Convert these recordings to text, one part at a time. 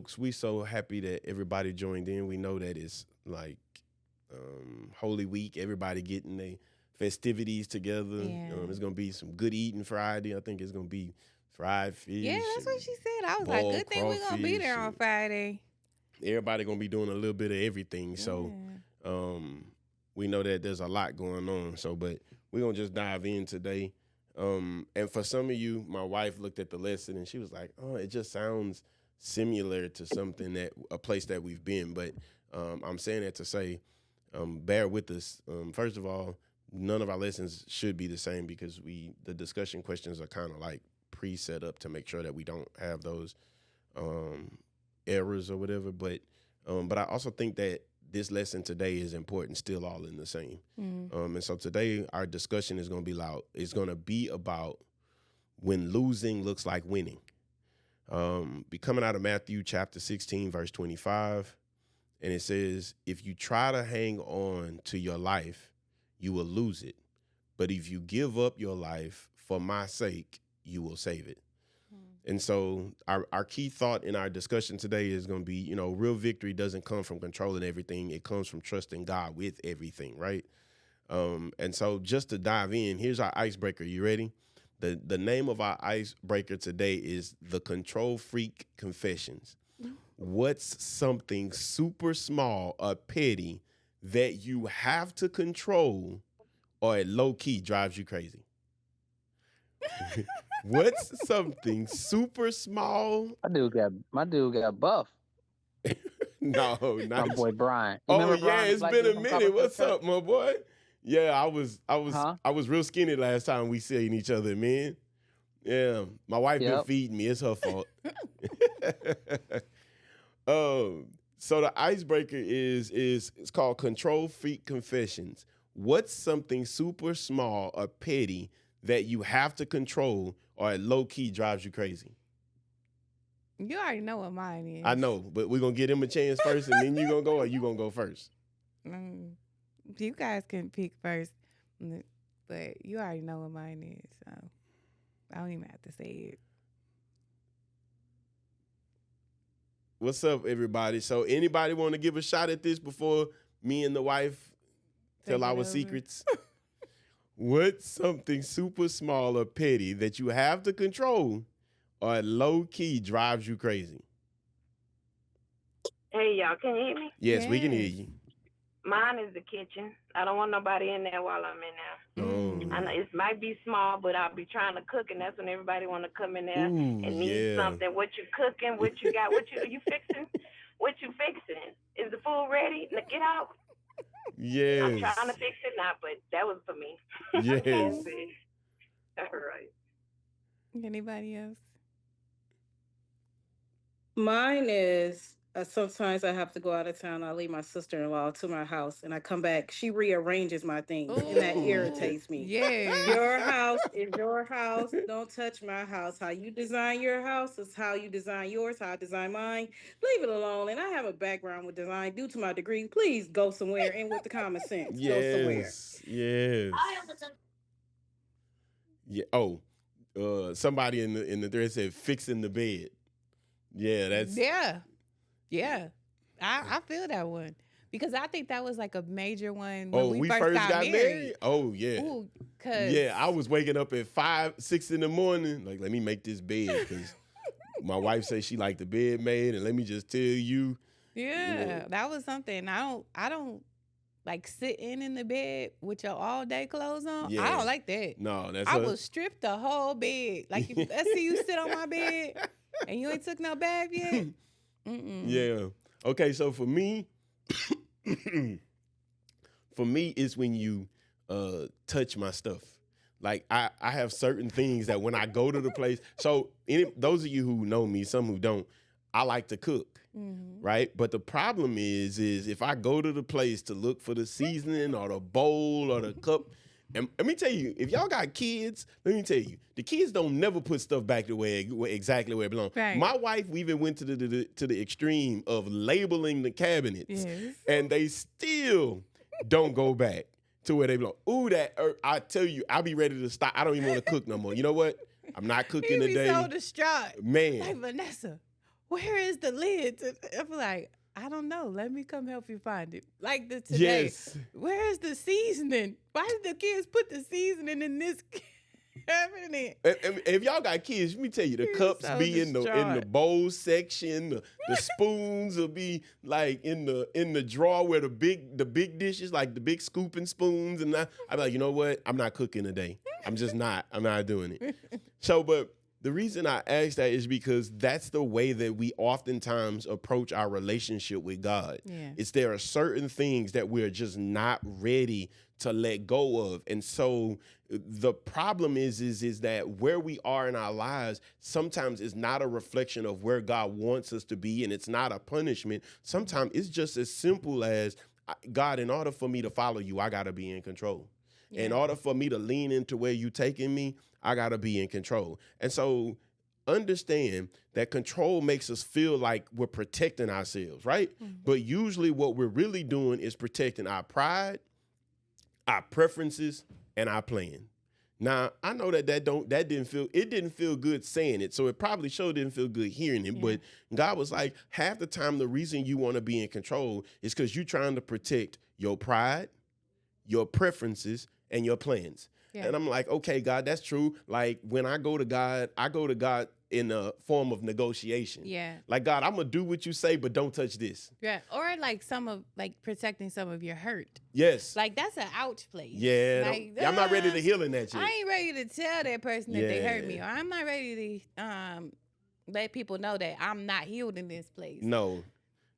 Yokes, we so happy that everybody joined in. We know that it's like Holy Week. Everybody getting their festivities together. Yeah. It's going to be some good eating Friday. I think it's going to be fried fish. Yeah, that's what she said. I was like, boiled good thing we're going to be there on crawfish Friday. Everybody going to be doing a little bit of everything. So we know that there's a lot going on. So, but we're going to just dive in today. And for some of you, my wife looked at the lesson and she was like, oh, it just sounds similar to something a place that we've been. But I'm saying that to say, bear with us. First of all, none of our lessons should be the same because the discussion questions are kind of like pre-set up to make sure that we don't have those errors or whatever. But I also think that this lesson today is important, still all in the same. And so today our discussion is going to be loud. It's going to be about when losing looks like winning. Be coming out of Matthew chapter 16, verse 25. And it says, if you try to hang on to your life, you will lose it. But if you give up your life for my sake, you will save it. And so our key thought in our discussion today is going to be, real victory doesn't come from controlling everything. It comes from trusting God with everything, right? And so just to dive in, here's our icebreaker. You ready? The name of our icebreaker today is the Control Freak Confessions. What's something super small or petty that you have to control or at low key drives you crazy? What's something super small? My dude got buff. No, not my boy Brian. Oh yeah, it's been a minute. What's up, my boy? Yeah, I was real skinny last time we seen each other, man. Yeah, my wife been feeding me. It's her fault. So the icebreaker is it's called Control Freak Confessions. What's something super small or petty that you have to control or at low key drives you crazy? You already know what mine is. I know, but we're going to give him a chance first and then you going to go or you going to go first? You guys can pick first, but you already know what mine is, so I don't even have to say it. What's up, everybody? So anybody want to give a shot at this before me and the wife tell our secrets? What's something super small or petty that you have to control or low key drives you crazy? Hey, y'all, can you hear me? Yes, we can hear you. Mine is the kitchen. I don't want nobody in there while I'm in there. I know it might be small, but I'll be trying to cook, and that's when everybody want to come in there and need something. What you cooking? What you got? What you fixing? What you fixing? Is the food ready? Now get out. Yes. I'm trying to fix it now, but that was for me. Yes. All right. Anybody else? Mine is sometimes I have to go out of town. I leave my sister-in-law to my house, and I come back. She rearranges my things, and that irritates me. Yeah. Your house is your house. Don't touch my house. How you design your house is how you design yours, how I design mine. Leave it alone. And I have a background with design due to my degree. Please go somewhere and with the common sense. Go somewhere. Yes. Yeah. Oh, somebody in the thread said fixing the bed. Yeah, that's Yeah. I feel that one. Because I think that was like a major one when we first got married? Oh, yeah. Ooh, yeah, I was waking up at 5, 6 in the morning. Like, let me make this bed because my wife says she like the bed made. And let me just tell you. Yeah, that was something. I don't like sitting in the bed with your all day clothes on. Yeah. I don't like that. No, I will strip the whole bed. Like if I see you sit on my bed and you ain't took no bath yet. Yeah. Okay, so for me, it's when you touch my stuff. Like I have certain things that when I go to the place. So those of you who know me, some who don't, I like to cook, right? But the problem is if I go to the place to look for the seasoning or the bowl or the cup. And let me tell you, if y'all got kids, let me tell you, the kids don't never put stuff back exactly where it belongs. Right. My wife even went to the extreme of labeling the cabinets, and they still don't go back to where they belong. Ooh, I tell you, I'll be ready to stop. I don't even want to cook no more. You know what? I'm not cooking today. Be so distraught. Man. Like, Vanessa, where is the lid? I'm like, I don't know. Let me come help you find it. Like today, Yes. where is the seasoning? Why did the kids put the seasoning in this cabinet? And if y'all got kids, let me tell you, the You're cups so be in the distraught. bowl section. The spoons will be like in the drawer where the big dishes, like the big scooping spoons. And I'm like, you know what? I'm not cooking today. I'm just not. I'm not doing it. So, but the reason I ask that is because that's the way that we oftentimes approach our relationship with God. Yeah. It's there are certain things that we're just not ready to let go of. And so the problem is that where we are in our lives sometimes is not a reflection of where God wants us to be, and it's not a punishment. Sometimes it's just as simple as, God, in order for me to follow you, I got to be in control. Yeah. In order for me to lean into where you're taking me, I got to be in control. And so understand that control makes us feel like we're protecting ourselves, right? Mm-hmm. But usually what we're really doing is protecting our pride, our preferences, and our plan. Now, I know that didn't feel good saying it, so it probably sure didn't feel good hearing it, but God was like, half the time the reason you want to be in control is because you're trying to protect your pride, your preferences, and your plans. Yeah. And I'm like, okay, God, that's true. Like when I go to God in a form of negotiation. Yeah. Like, God, I'm going to do what you say, but don't touch this. Yeah. Or like protecting some of your hurt. Yes. Like that's an ouch place. Yeah. Like, I'm not ready to heal in that shit. I ain't ready to tell that person that they hurt me, or Yeah. I'm not ready to let people know that I'm not healed in this place. No.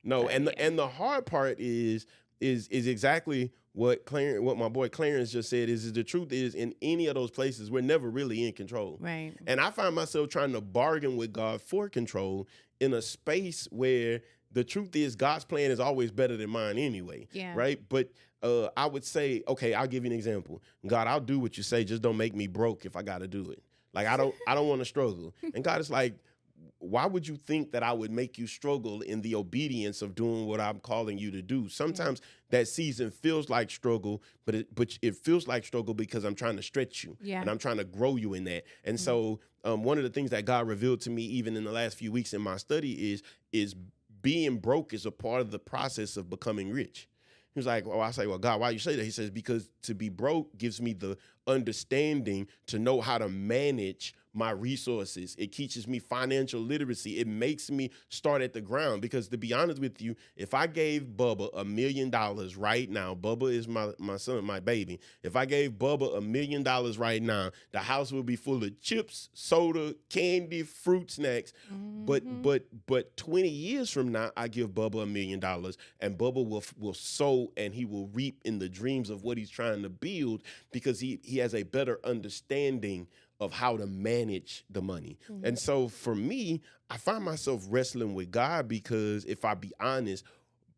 So, And the hard part is exactly what my boy Clarence just said is the truth is in any of those places, we're never really in control. Right. And I find myself trying to bargain with God for control in a space where the truth is God's plan is always better than mine anyway. Yeah. Right. But I would say, okay, I'll give you an example. God, I'll do what you say. Just don't make me broke if I got to do it. Like, I don't want to struggle. And God is like, why would you think that I would make you struggle in the obedience of doing what I'm calling you to do? Sometimes that season feels like struggle, but it feels like struggle because I'm trying to stretch you and I'm trying to grow you in that. And so one of the things that God revealed to me even in the last few weeks in my study is being broke is a part of the process of becoming rich. He was like, I say, well, God, why you say that? He says, because to be broke gives me the understanding to know how to manage my resources. It teaches me financial literacy. It makes me start at the ground because, to be honest with you, if I gave Bubba $1 million right now, Bubba is my son, my baby. If I gave Bubba $1 million right now, the house would be full of chips, soda, candy, fruit snacks. Mm-hmm. But 20 years from now, I give Bubba $1 million and Bubba will sow and he will reap in the dreams of what he's trying to build because he has a better understanding of how to manage the money. Mm-hmm. And so for me, I find myself wrestling with God because if I be honest,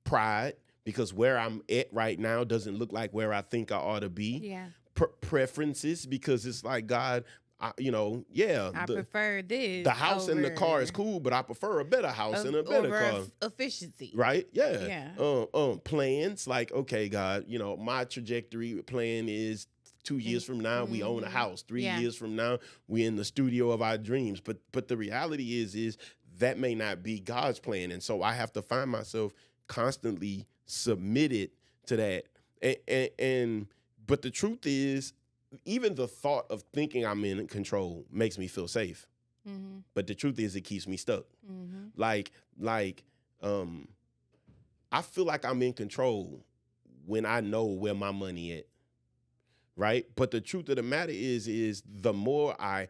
pride, because where I'm at right now doesn't look like where I think I ought to be. Yeah. Preferences, because it's like, God, I prefer this. The house and the car is cool, but I prefer a better house and a better car. Efficiency. Right? Yeah. Plans, like, okay, God, my trajectory plan is 2 years from now, we own a house. 3 years from now, we're in the studio of our dreams. But the reality is that may not be God's plan. And so I have to find myself constantly submitted to that. But the truth is, even the thought of thinking I'm in control makes me feel safe. Mm-hmm. But the truth is, it keeps me stuck. Mm-hmm. I feel like I'm in control when I know where my money at. Right. But the truth of the matter is the more I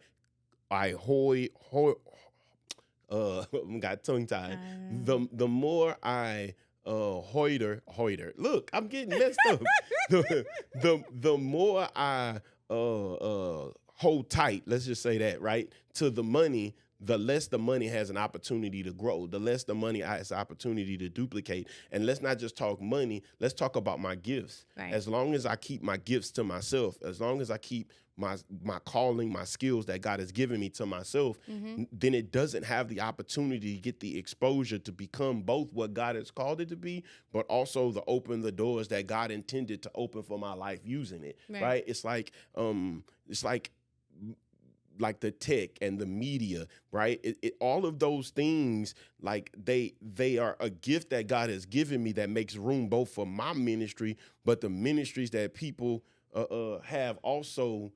got tongue tied. The more I hoiter. Look, I'm getting messed up. The more I hold tight, let's just say that, right, to the money, the less the money has an opportunity to grow, the less the money has an opportunity to duplicate. And let's not just talk money, let's talk about my gifts. Right. As long as I keep my gifts to myself, as long as I keep my calling, my skills that God has given me to myself, then it doesn't have the opportunity to get the exposure to become both what God has called it to be, but also to open the doors that God intended to open for my life using it. Right? It's like like the tech and the media, right? All of those things, like they are a gift that God has given me that makes room both for my ministry, but the ministries that people have also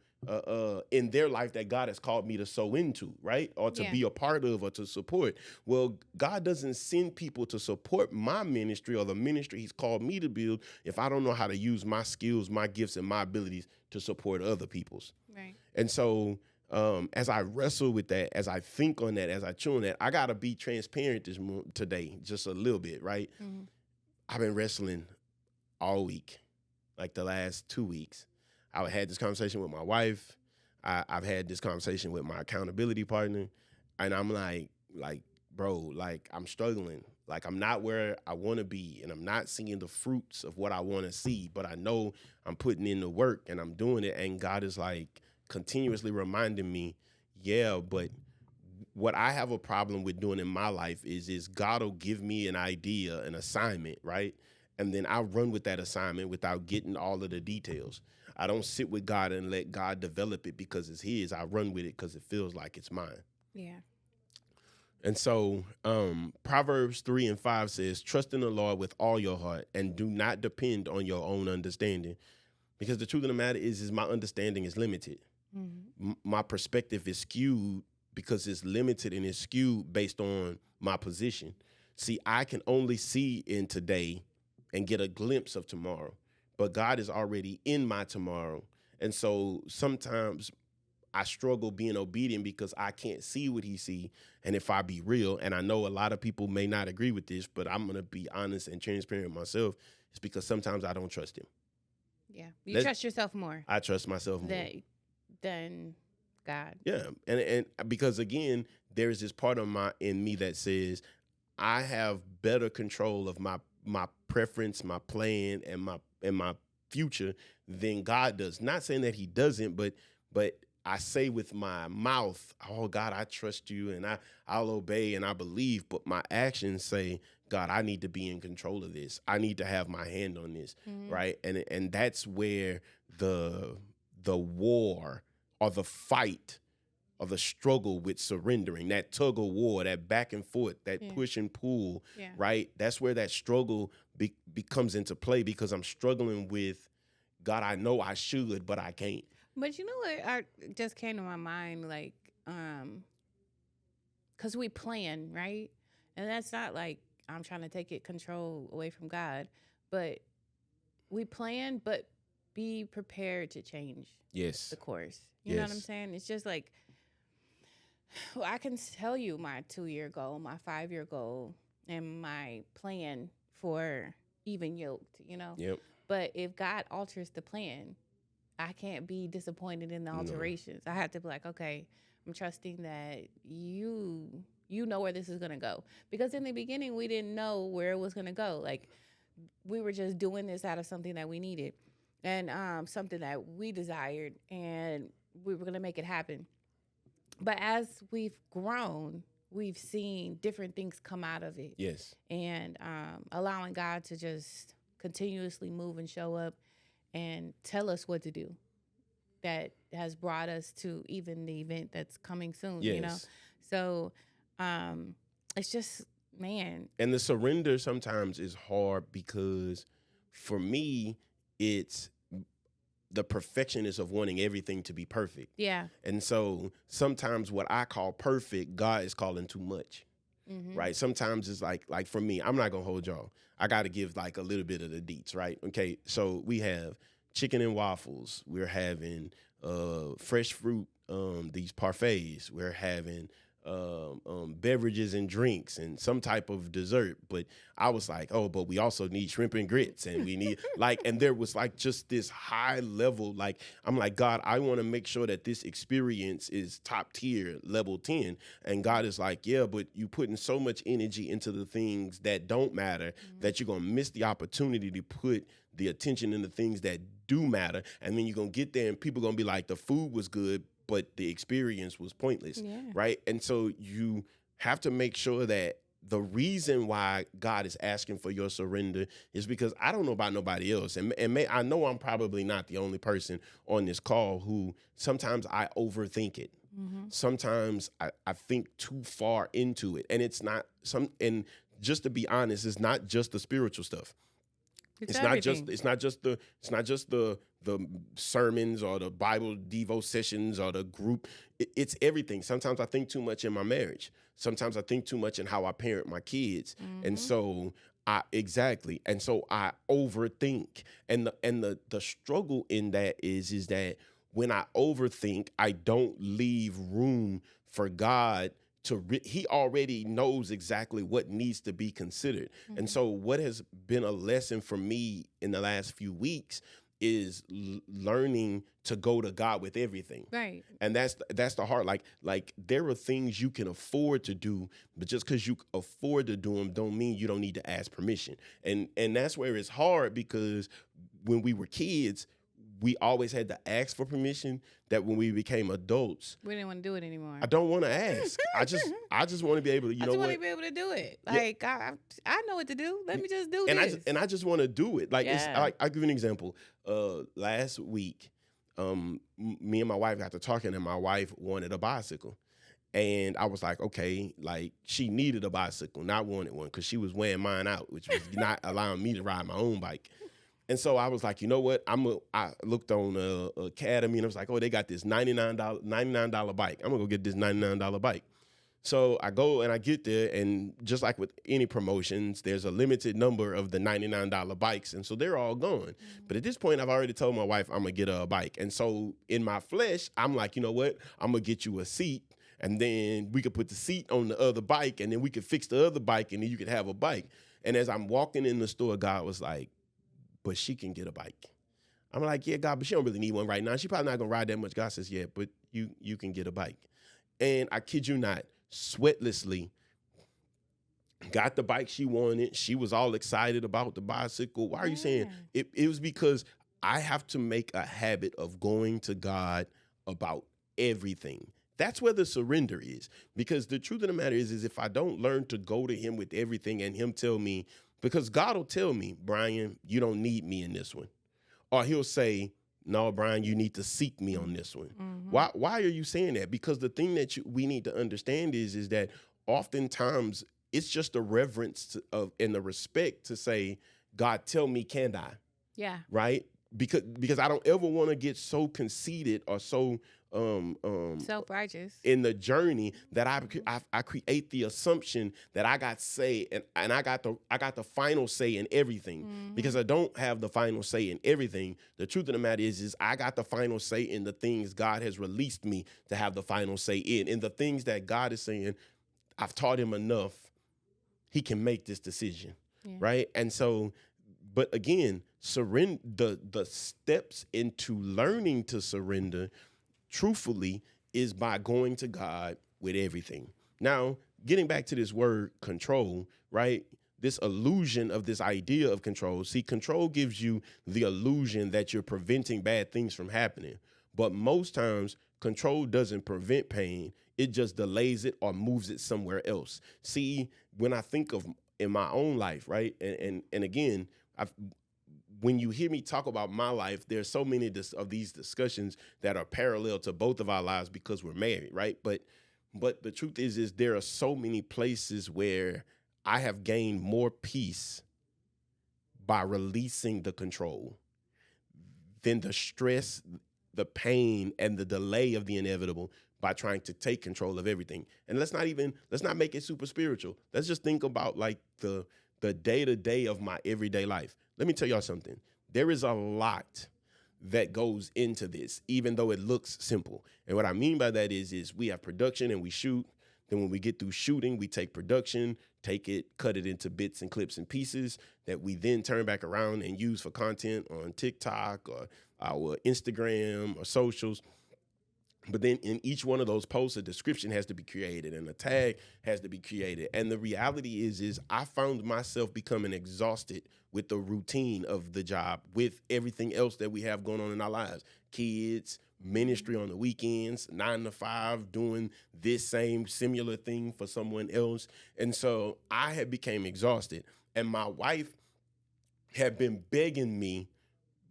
in their life that God has called me to sow into, right? Or to be a part of or to support. Well, God doesn't send people to support my ministry or the ministry he's called me to build if I don't know how to use my skills, my gifts, and my abilities to support other people's. Right. And so as I wrestle with that, as I think on that, as I chew on that, I got to be transparent today, just a little bit, right? Mm-hmm. I've been wrestling all week, like the last 2 weeks. I had this conversation with my wife. I've had this conversation with my accountability partner. And I'm like, bro, like I'm struggling. Like I'm not where I want to be. And I'm not seeing the fruits of what I want to see. But I know I'm putting in the work and I'm doing it. And God is like continuously reminding me, yeah, but what I have a problem with doing in my life is God will give me an idea, an assignment, right? And then I run with that assignment without getting all of the details. I don't sit with God and let God develop it because it's his. I run with it because it feels like it's mine. Yeah. And so Proverbs 3:5 says, trust in the Lord with all your heart and do not depend on your own understanding. Because the truth of the matter is my understanding is limited. Mm-hmm. My perspective is skewed because it's limited and it's skewed based on my position. See, I can only see in today and get a glimpse of tomorrow. But God is already in my tomorrow. And so sometimes I struggle being obedient because I can't see what he see. And if I be real, and I know a lot of people may not agree with this, but I'm going to be honest and transparent with myself, it's because sometimes I don't trust him. Yeah. You trust yourself more. I trust myself more. Than God. Yeah. And because, again, there's this part of in me that says I have better control of my preference, my plan, and my future than God does. Not saying that he doesn't, but I say with my mouth, oh, God, I trust you and I'll obey and I believe. But my actions say, God, I need to be in control of this. I need to have my hand on this, right? And that's where the war or the fight or the struggle with surrendering, that tug of war, that back and forth, that push and pull, right? That's where that struggle becomes into play because I'm struggling with, God, I know I should, but I can't. But you know what just came to my mind, like, because we plan, right? And that's not like I'm trying to take control away from God, but we plan, but be prepared to change the course. You know what I'm saying? It's just like, well, I can tell you my 2-year goal, my 5-year goal, and my plan for even Yoked, you know? Yep. But if God alters the plan, I can't be disappointed in the alterations. I have to be like, okay, I'm trusting that you know where this is going to go. Because in the beginning, we didn't know where it was going to go. Like, we were just doing this out of something that we needed and something that we desired, and we were going to make it happen. But as we've grown, we've seen different things come out of it. Yes. And allowing God to just continuously move and show up and tell us what to do. That has brought us to even the event that's coming soon, you know? So it's just, man. And the surrender sometimes is hard because for me, it's the perfectionist of wanting everything to be perfect. Yeah. And so sometimes what I call perfect, God is calling too much. Mm-hmm. Right? Sometimes it's like for me, I'm not going to hold y'all. I got to give like a little bit of the deets, right? Okay, so we have chicken and waffles. We're having fresh fruit, these parfaits. We're having beverages and drinks and some type of dessert. But I was like, oh, but we also need shrimp and grits and we need and there was like just this high level, like, I'm like, God, I want to make sure that this experience is top tier, level 10. And God is like, yeah, but you putting so much energy into the things that don't matter that you're going to miss the opportunity to put the attention in the things that do matter. And then you're going to get there and people are going to be like, the food was good, but the experience was pointless, right? And so you have to make sure that the reason why God is asking for your surrender is because I don't know about nobody else. And I know I'm probably not the only person on this call who sometimes I overthink it. Sometimes I think too far into it, and it's not and just to be honest, it's not just the spiritual stuff. It's not just the sermons or the Bible DevoSessions or the group. It's everything. Sometimes I think too much in my marriage. Sometimes I think too much in how I parent my kids. And so I overthink. And the struggle in that is that when I overthink, I don't leave room for God he already knows exactly what needs to be considered. And so what has been a lesson for me in the last few weeks is learning to go to God with everything. Right. And that's the heart. Like there are things you can afford to do, but just because you afford to do them don't mean you don't need to ask permission. And that's where it's hard, because when we were kids, we always had to ask for permission. That when we became adults, we didn't want to do it anymore. I don't want to ask. I just want to be able to, I just want to be able to do it. Like, yeah. I know what to do. Let me just do this. I just want to do it. Like, it's like, I'll give you an example. Last week, me and my wife got to talking, and my wife wanted a bicycle. And I was like, okay, like, she needed a bicycle, not wanted one, because she was wearing mine out, which was not allowing me to ride my own bike. And so I was like, you know what? I looked on Academy, and I was like, oh, they got this $99 bike. I'm gonna go get this $99 bike. So I go and I get there, and just like with any promotions, there's a limited number of the $99 bikes, and so they're all gone. But at this point, I've already told my wife I'm gonna get her a bike. And so in my flesh, I'm like, you know what? I'm gonna get you a seat, and then we could put the seat on the other bike, and then we could fix the other bike, and then you could have a bike. And as I'm walking in the store, God was like, but she can get a bike. I'm like, yeah, God, but she don't really need one right now. She probably not gonna ride that much. God says, yeah, but you can get a bike. And I kid you not, sweatlessly got the bike she wanted. She was all excited about the bicycle. Why are you saying? It was because I have to make a habit of going to God about everything. That's where the surrender is. Because the truth of the matter is if I don't learn to go to him with everything and him tell me, because God will tell me, Brian, you don't need me in this one. Or he'll say, no, Brian, you need to seek me on this one. Why are you saying that? Because the thing that we need to understand is that oftentimes it's just a reverence and the respect to say, God, tell me, can I? Yeah. Right? Because I don't ever want to get so conceited or so self-righteous in the journey that I create the assumption that I got say and I got the final say in everything. Because I don't have the final say in everything. The truth of the matter is I got the final say in the things God has released me to have the final say in the things that God is saying, I've taught him enough, he can make this decision. Right? And so, but again, surrender, the steps into learning to surrender truthfully is by going to God with everything. Now, getting back to this word control, right? This illusion of this idea of control. See, control gives you the illusion that you're preventing bad things from happening. But most times, control doesn't prevent pain. It just delays it or moves it somewhere else. See, when I think of in my own life, right? And again, when you hear me talk about my life, there's so many of these discussions that are parallel to both of our lives because we're married, right? But the truth is there are so many places where I have gained more peace by releasing the control than the stress, the pain, and the delay of the inevitable by trying to take control of everything. And let's not make it super spiritual. Let's just think about like the day-to-day of my everyday life. Let me tell y'all something. There is a lot that goes into this, even though it looks simple. And what I mean by that is we have production and we shoot. Then when we get through shooting, we take production, cut it into bits and clips and pieces that we then turn back around and use for content on TikTok or our Instagram or socials. But then in each one of those posts, a description has to be created and a tag has to be created. And the reality is I found myself becoming exhausted with the routine of the job, with everything else that we have going on in our lives. Kids, ministry on the weekends, 9 to 5, doing this same similar thing for someone else. And so I had became exhausted. And my wife had been begging me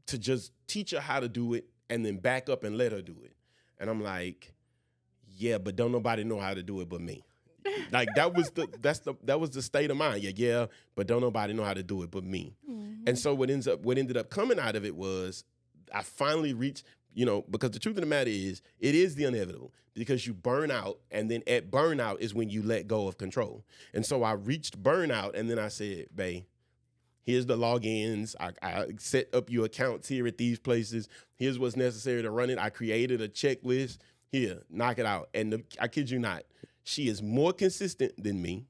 to just teach her how to do it and then back up and let her do it. And I'm like, yeah, but don't nobody know how to do it but me. Like that was the state of mind. Yeah, but don't nobody know how to do it but me. Mm-hmm. And so what ended up coming out of it was I finally reached, because the truth of the matter is it is the inevitable because you burn out, and then at burnout is when you let go of control. And so I reached burnout, and then I said, babe, here's the logins. I set up your accounts here at these places. Here's what's necessary to run it. I created a checklist. Here, knock it out. And I kid you not, she is more consistent than me.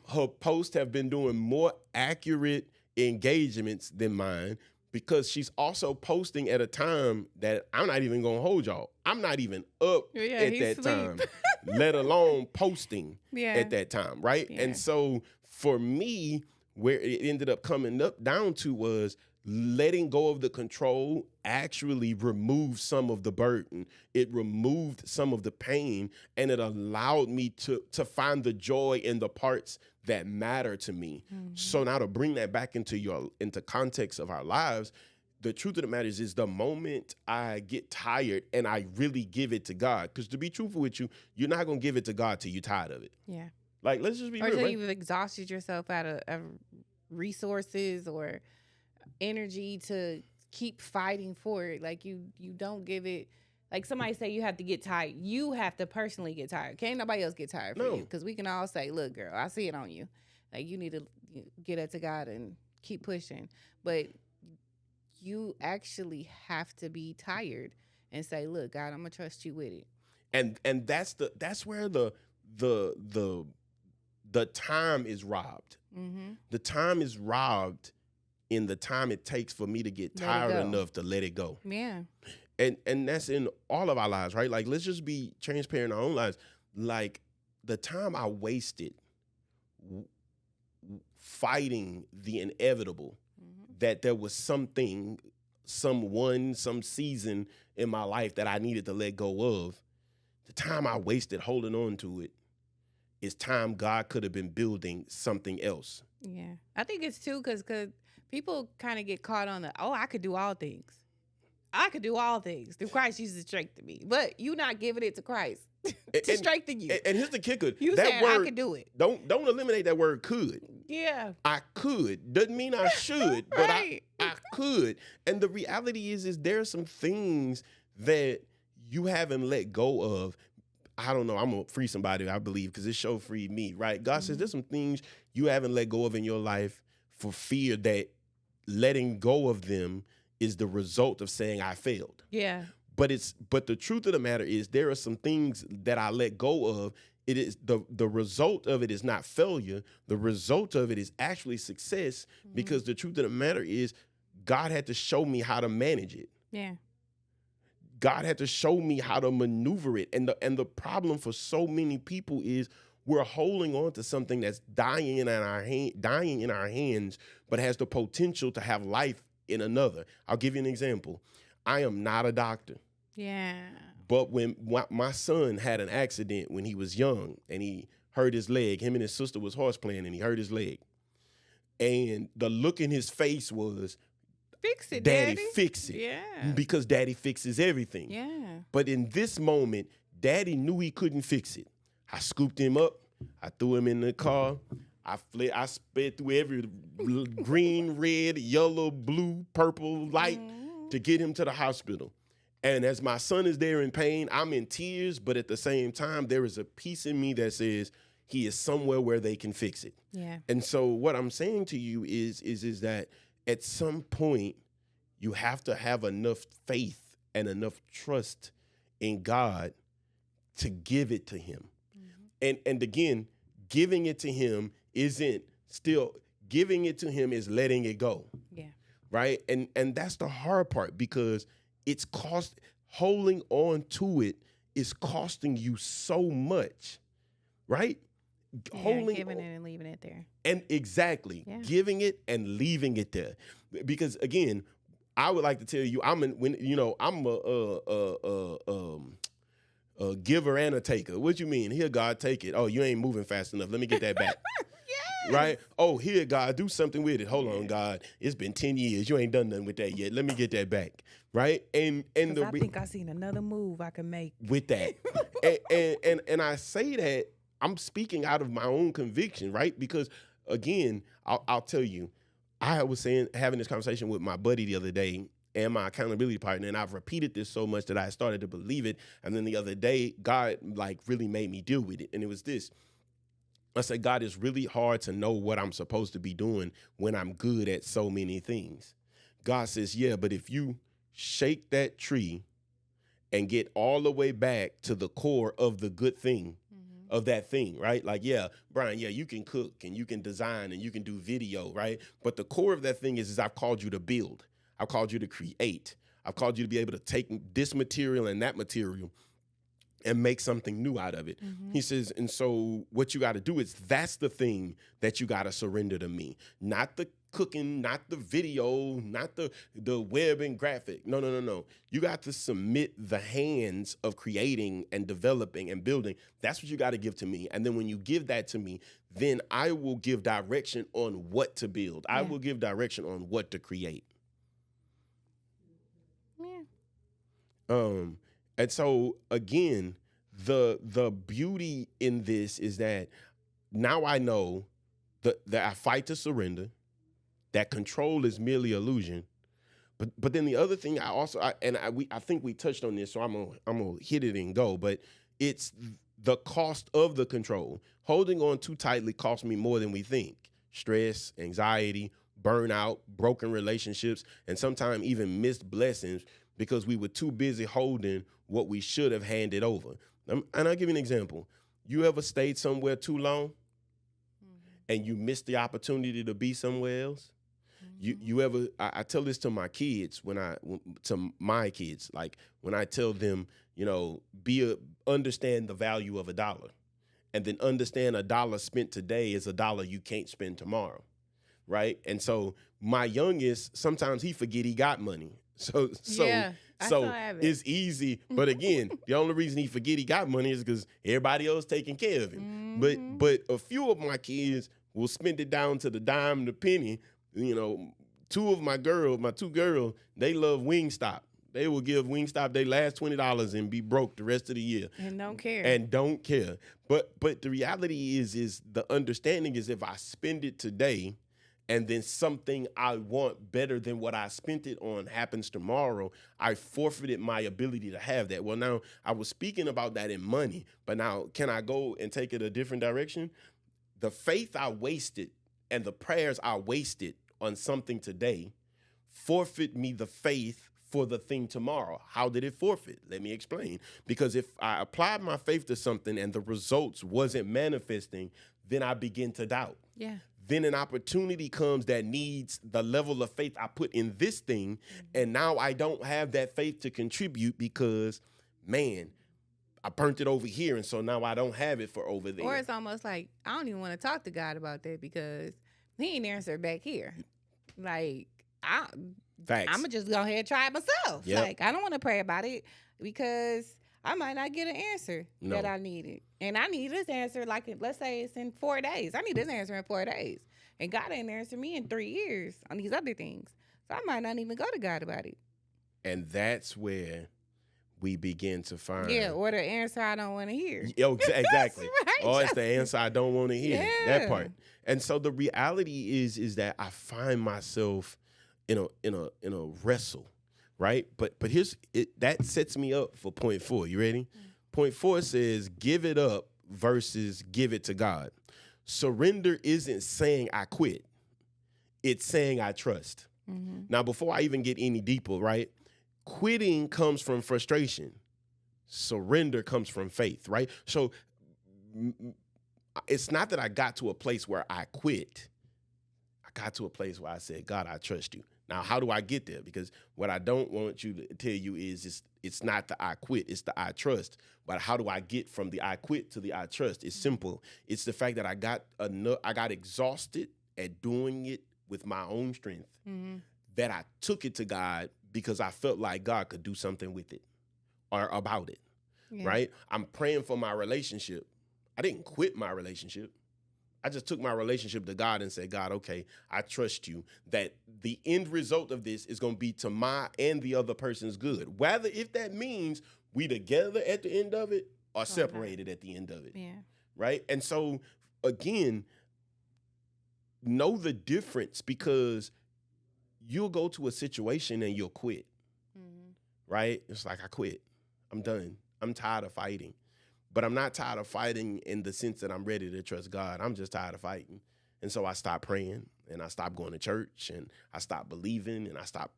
Her posts have been doing more accurate engagements than mine because she's also posting at a time that I'm not even going to hold y'all. I'm not even up at that time, let alone posting at that time, right? Yeah. And so for me, where it ended up coming down to was letting go of the control actually removed some of the burden. It removed some of the pain, and it allowed me to find the joy in the parts that matter to me. Mm-hmm. So now to bring that back into context of our lives, the truth of the matter is the moment I get tired and I really give it to God, because to be truthful with you, you're not going to give it to God till you're tired of it. Yeah. Like, let's just be real. Or until you've exhausted yourself out of resources or energy to keep fighting for it. Like you don't give it, like somebody say you have to get tired. You have to personally get tired. Can't nobody else get tired for you. Because we can all say, look, girl, I see it on you. Like you need to get it to God and keep pushing. But you actually have to be tired and say, look, God, I'm gonna trust you with it. And that's where the time is robbed. Mm-hmm. The time is robbed in the time it takes for me to get tired enough to let it go. Yeah. And that's in all of our lives, right? Like, let's just be transparent in our own lives. Like, the time I wasted fighting the inevitable, that there was something, someone, some season in my life that I needed to let go of, the time I wasted holding on to it is time God could have been building something else. Yeah. I think it's too because people kind of get caught on I could do all things. I could do all things through Christ Jesus strengthened me. But you not giving it to Christ to strengthen you. And here's the kicker. You that said word, I could do it. Don't eliminate that word could. Yeah. I could. Doesn't mean I should, but I could. And the reality is there are some things that you haven't let go of. I don't know. I'm going to free somebody, I believe, because this show freed me, right? God says there's some things you haven't let go of in your life for fear that letting go of them is the result of saying I failed. Yeah. But the truth of the matter is there are some things that I let go of. It is the result of it is not failure. The result of it is actually success, because the truth of the matter is God had to show me how to manage it. Yeah. God had to show me how to maneuver it. And the problem for so many people is we're holding on to something that's dying in our hands, but has the potential to have life in another. I'll give you an example. I am not a doctor. Yeah. But when my son had an accident when he was young and he hurt his leg, him and his sister was horse playing and he hurt his leg. And the look in his face was, fix it, Daddy, fix it. Yeah. Because Daddy fixes everything. Yeah. But in this moment, Daddy knew he couldn't fix it. I scooped him up. I threw him in the car. I sped through every green, red, yellow, blue, purple light to get him to the hospital. And as my son is there in pain, I'm in tears, but at the same time, there is a piece in me that says he is somewhere where they can fix it. Yeah. And so what I'm saying to you is that at some point, you have to have enough faith and enough trust in God to give it to him. Mm-hmm. And again, giving it to him isn't still, giving it to him is letting it go. Yeah. Right? And that's the hard part, because it's holding on to it is costing you so much, right? Yeah, giving it and leaving it there. And exactly, giving it and leaving it there. Because again, I would like to tell you, I'm a giver and a taker. What you mean? Here, God, take it. Oh, you ain't moving fast enough. Let me get that back. right? Oh, here, God, do something with it. Hold on, God. It's been 10 years. You ain't done nothing with that yet. Let me get that back, right? And I think I seen another move I can make with that. and I say that I'm speaking out of my own conviction, right? Because again, I'll tell you, I was having this conversation with my buddy the other day and my accountability partner, and I've repeated this so much that I started to believe it. And then the other day, God like really made me deal with it. And it was this. I said, God, it's really hard to know what I'm supposed to be doing when I'm good at so many things. God says, yeah, but if you shake that tree and get all the way back to the core of the good thing, of that thing, right? Like, yeah, Brian, yeah, you can cook and you can design and you can do video, right? But the core of that thing is I've called you to build. I've called you to create. I've called you to be able to take this material and that material and make something new out of it. He says, and so what you got to do is that's the thing that you got to surrender to me, not the cooking, not the video, not the web and graphic. No. You got to submit the hands of creating and developing and building. That's what you got to give to me. And then when you give that to me, then I will give direction on what to build. I will give direction on what to create. Yeah. And so again, the beauty in this is that now I know that I fight to surrender, that control is merely illusion. But then the other thing I think we touched on this, so I'm gonna hit it and go, but it's the cost of the control. Holding on too tightly costs me more than we think. Stress, anxiety, burnout, broken relationships, and sometimes even missed blessings because we were too busy holding what we should have handed over. And I'll give you an example. You ever stayed somewhere too long and you missed the opportunity to be somewhere else? You ever, I tell this to my kids to my kids, like when I tell them, understand the value of $1 and then understand $1 spent today is $1 you can't spend tomorrow. Right. And so my youngest, sometimes he forget he got money. So it's easy. But again, the only reason he forget he got money is because everybody else taking care of him. But a few of my kids will spend it down to the dime and the penny. Two of my two girls, they love Wingstop. They will give Wingstop their last $20 and be broke the rest of the year. And don't care. But the reality is the understanding is if I spend it today and then something I want better than what I spent it on happens tomorrow, I forfeited my ability to have that. Well, now I was speaking about that in money, but now can I go and take it a different direction? The faith I wasted and the prayers I wasted on something today forfeit me the faith for the thing tomorrow. How did it forfeit? Let me explain. Because if I applied my faith to something and the results wasn't manifesting, then I begin to doubt. Yeah. Then an opportunity comes that needs the level of faith I put in this thing, and now I don't have that faith to contribute because, man, I burnt it over here, and so now I don't have it for over there. Or it's almost like I don't even want to talk to God about that because he ain't answered back here. Like, I'm going to just go ahead and try it myself. Yep. Like, I don't want to pray about it because I might not get an answer that I needed. And I need this answer, like, let's say it's in 4 days. I need this answer in 4 days. And God ain't answered me in 3 years on these other things. So I might not even go to God about it. And that's where we begin to find. Yeah, or the answer I don't want to hear. Exactly. Right, or it's the answer I don't want to hear. Yeah. That part. And so the reality is that I find myself in a wrestle, right? But that sets me up for point 4. You ready? Point 4 says, give it up versus give it to God. Surrender isn't saying I quit. It's saying I trust. Now, before I even get any deeper, right? Quitting comes from frustration. Surrender comes from faith, right? So it's not that I got to a place where I quit. I got to a place where I said, God, I trust you. Now, how do I get there? Because what I don't want you to tell you is it's not the I quit, it's the I trust. But how do I get from the I quit to the I trust? It's simple. It's the fact that I got exhausted at doing it with my own strength, that I took it to God because I felt like God could do something with it or about it, right? I'm praying for my relationship. I didn't quit my relationship. I just took my relationship to God and said, God, okay, I trust you that the end result of this is going to be to my and the other person's good. Whether if that means we together at the end of it or separated at the end of it. Yeah. Right? And so, again, know the difference, because you'll go to a situation and you'll quit. Mm-hmm. Right? It's like, I quit. I'm done. I'm tired of fighting. But I'm not tired of fighting in the sense that I'm ready to trust God. I'm just tired of fighting. And so I stopped praying, and I stopped going to church, and I stopped believing, and I stopped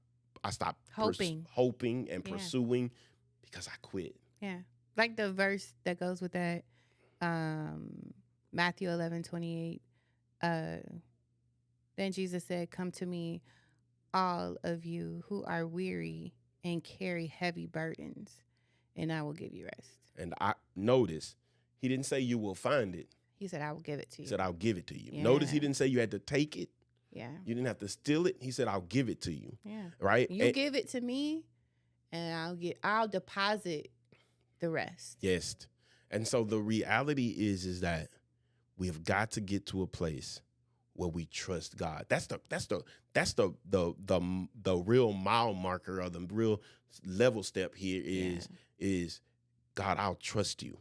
hoping and pursuing, because I quit. Yeah. Like the verse that goes with that, Matthew 11:28. Then Jesus said, come to me, all of you who are weary and carry heavy burdens, and I will give you rest. And I notice he didn't say you will find it. He said, I will give it to you. He said, I'll give it to you. Yeah. Notice he didn't say you had to take it. Yeah. You didn't have to steal it. He said, I'll give it to you. Yeah. Right? You give it to me, and I'll deposit the rest. Yes. And so the reality is that we've got to get to a place where we trust God. That's the real mile marker, or the real level step here is God, I'll trust you.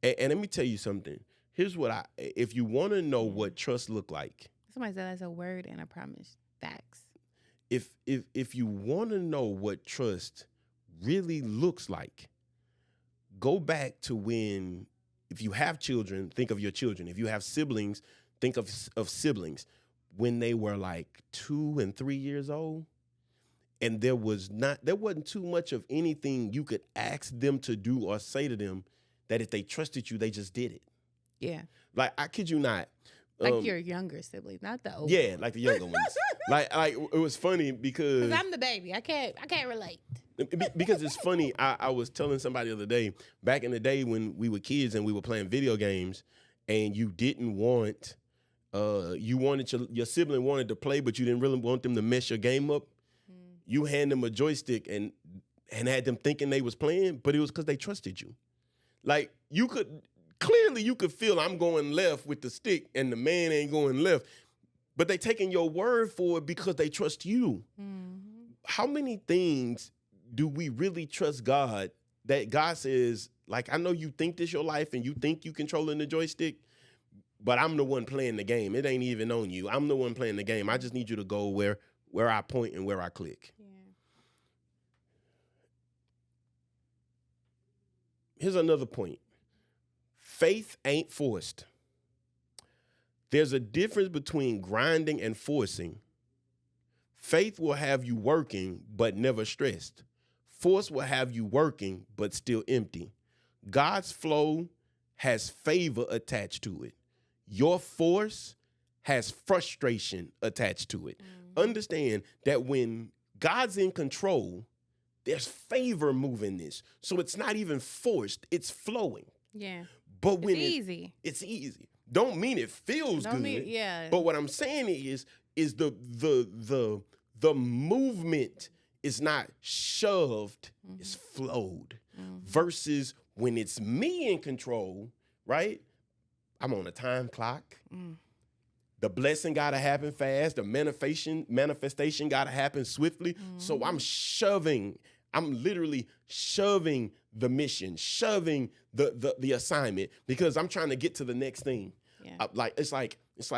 And let me tell you something. Here's what if you want to know what trust look like. Somebody said that's a word and a promise. Facts. If you want to know what trust really looks like, go back to when, if you have children, think of your children. If you have siblings, think of siblings when they were like 2 and 3 years old. And there wasn't too much of anything you could ask them to do or say to them that if they trusted you, they just did it. Yeah. Like, I kid you not. Like your younger sibling, not the older. Yeah, like the younger ones. like it was funny because I'm the baby. I can't relate. Because it's funny. I was telling somebody the other day, back in the day when we were kids and we were playing video games, and you didn't want, you wanted your sibling wanted to play, but you didn't really want them to mess your game up. You hand them a joystick and had them thinking they was playing, but it was because they trusted you. Like, you could feel I'm going left with the stick and the man ain't going left, but they taking your word for it because they trust you. Mm-hmm. How many things do we really trust God that God says, like, I know you think this your life and you think you controlling the joystick, but I'm the one playing the game. It ain't even on you. I'm the one playing the game. I just need you to go where I point and where I click. Yeah. Here's another point. Faith ain't forced. There's a difference between grinding and forcing. Faith will have you working, but never stressed. Force will have you working, but still empty. God's flow has favor attached to it. Your force has frustration attached to it. Mm-hmm. Understand that when God's in control, there's favor moving this. So it's not even forced, it's flowing. Yeah. But when it's easy. Don't mean it feels good. But what I'm saying is the movement is not shoved, it's flowed. Mm-hmm. Versus when it's me in control, right? I'm on a time clock. Mm. The blessing got to happen fast. The manifestation got to happen swiftly. Mm-hmm. So I'm literally shoving the mission, shoving the assignment, because I'm trying to get to the next thing. Yeah. It's like,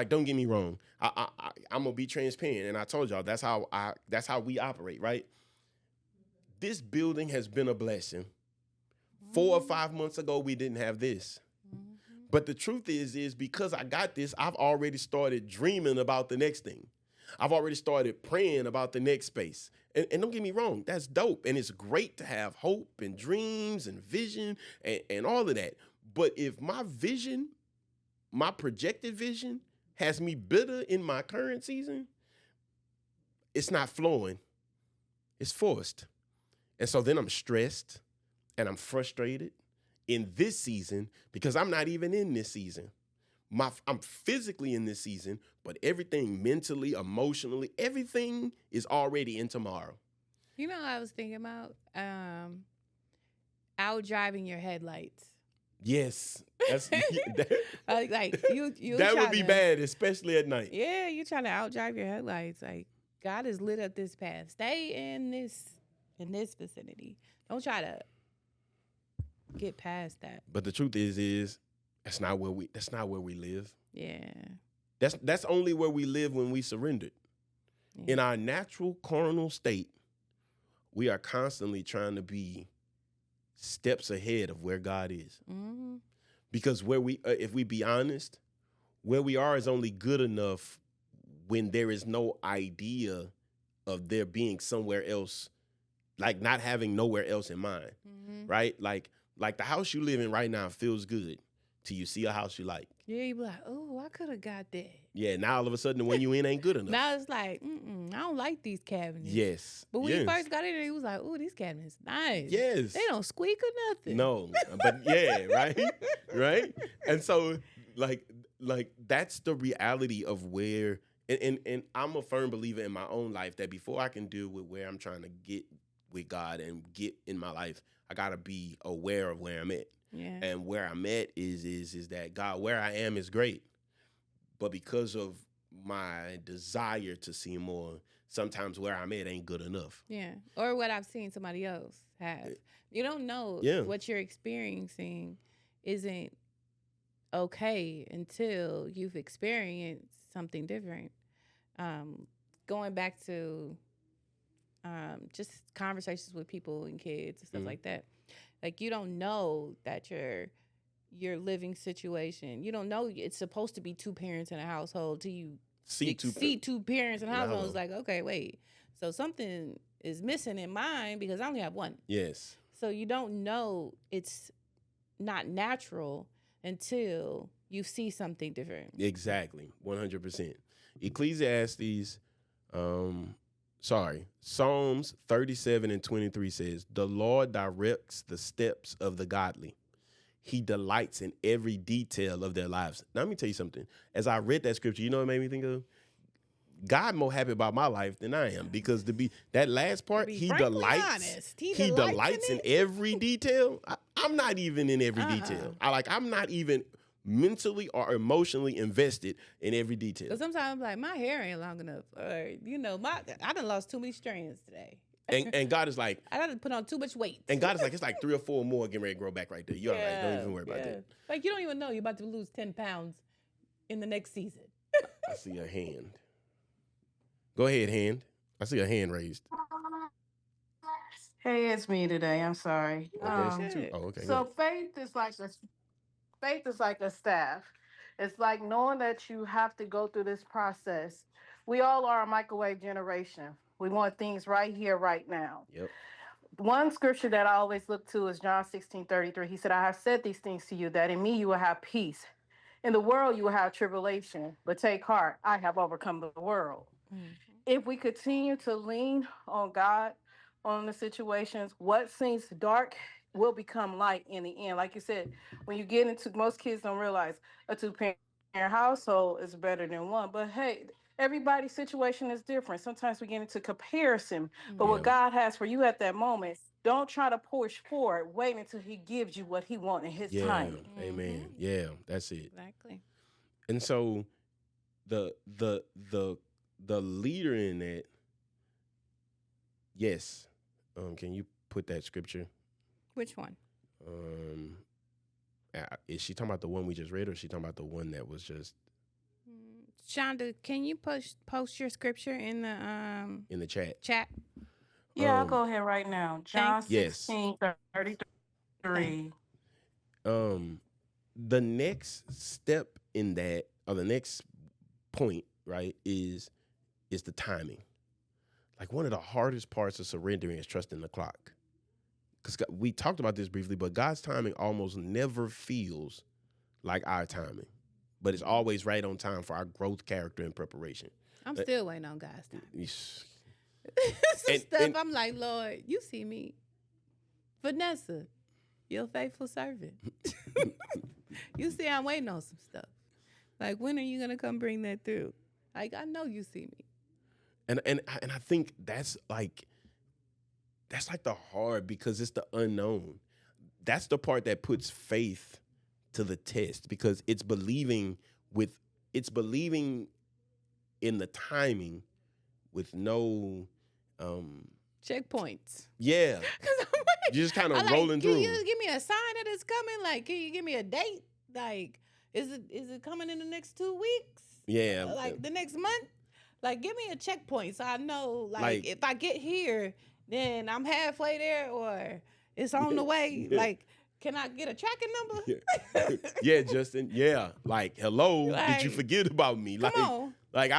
don't get me wrong. I'm gonna be transparent, and I told y'all that's how we operate, right? This building has been a blessing. 4 or 5 months ago, we didn't have this. But the truth is because I got this, I've already started dreaming about the next thing. I've already started praying about the next space. And don't get me wrong, that's dope. And it's great to have hope and dreams and vision and all of that. But if my vision, my projected vision, has me bitter in my current season, it's not flowing. It's forced. And so then I'm stressed and I'm frustrated in this season because I'm not even in this season. I'm physically in this season, but everything mentally, emotionally, everything is already in tomorrow. You know what I was thinking about? Out driving your headlights. Yes. That's like you that would be tryna- bad, especially at night. Yeah, you trying to outdrive your headlights. Like, God has lit up this path. Stay in this vicinity. Don't try to get past that. But the truth is that's not where we live. Yeah. That's only where we live when we surrendered. Yeah. In our natural carnal state, we are constantly trying to be steps ahead of where God is. Mm-hmm. Because where we, if we be honest, where we are is only good enough when there is no idea of there being somewhere else, like not having nowhere else in mind, right? Like the house you live in right now feels good till you see a house you like. Yeah, you be like, oh, I could have got that. Yeah, now all of a sudden the one you in ain't good enough. Now it's like, I don't like these cabinets. Yes. But when he first got in there, he was like, oh, these cabinets nice. Yes. They don't squeak or nothing. No, but yeah, right? Right? And so like that's the reality of where and I'm a firm believer in my own life that before I can deal with where I'm trying to get with God and get in my life, I gotta be aware of where I'm at. Yeah. And where I'm at is that God, where I am is great. But because of my desire to see more, sometimes where I'm at ain't good enough. Yeah. Or what I've seen somebody else have. You don't know what you're experiencing isn't okay until you've experienced something different. Going back to just conversations with people and kids and stuff like that. Like, you don't know that your living situation, you don't know it's supposed to be two parents in a household till you see two parents in a household. It's like, okay, wait. So something is missing in mine because I only have one. Yes. So you don't know it's not natural until you see something different. Exactly. 100%. Ecclesiastes, Psalms 37:23 says, the Lord directs the steps of the godly. He delights in every detail of their lives. Now, let me tell you something. As I read that scripture, you know what it made me think of? God more happy about my life than I am, because that last part, he delights. He delights in every detail. I'm not even in every detail. I'm not even mentally or emotionally invested in every detail. Because sometimes I'm like, my hair ain't long enough, or I done lost too many strands today. And God is like, I done put on too much weight. And God is like, it's like 3 or 4 more getting ready to grow back right there. You're all right. Don't even worry about that. Like, you don't even know you're about to lose 10 pounds in the next season. I see a hand. Go ahead, hand. I see a hand raised. Hey, it's me today. I'm sorry. Okay. So faith is like a staff. It's like knowing that you have to go through this process. We all are a microwave generation. We want things right here, right now. Yep. One scripture that I always look to is John 16:33. He said, I have said these things to you, that in me you will have peace. In the world you will have tribulation, but take heart, I have overcome the world. Mm-hmm. If we continue to lean on God, on the situations, what seems dark will become light in the end. Like you said, when you get into, most kids don't realize a 2-parent household is better than one. But hey, everybody's situation is different. Sometimes we get into comparison. But what God has for you at that moment, don't try to push forward. Wait until he gives you what he wants in his timing. Amen. Yeah, that's it. Exactly. And so the leader in that, yes. Can you put that scripture? Which one? Is she talking about the one we just read, or is she talking about the one that was just? Shonda, can you post your scripture in the chat? Yeah, I'll go ahead right now. John 16:33. The next step in that, or the next point, right, is the timing. Like, one of the hardest parts of surrendering is trusting the clock. Because we talked about this briefly, but God's timing almost never feels like our timing. But it's always right on time for our growth, character, and preparation. I'm still waiting on God's time. And I'm like, Lord, you see me. Vanessa, your faithful servant. You see I'm waiting on some stuff. Like, when are you going to come bring that through? Like, I know you see me. And I think that's like the hard, because it's the unknown. That's the part that puts faith to the test, because it's believing in the timing with no checkpoints. Yeah. Like, you're just kind of like, rolling through. Can you give me a sign that it's coming? Like, can you give me a date? Like, is it coming in the next 2 weeks? Yeah. Like the next month? Like, give me a checkpoint so I know, like if I get here, then I'm halfway there or it's on the way. Like, can I get a tracking number? Yeah, Justin. Yeah. Like, hello, Like, did you forget about me? Come on. Like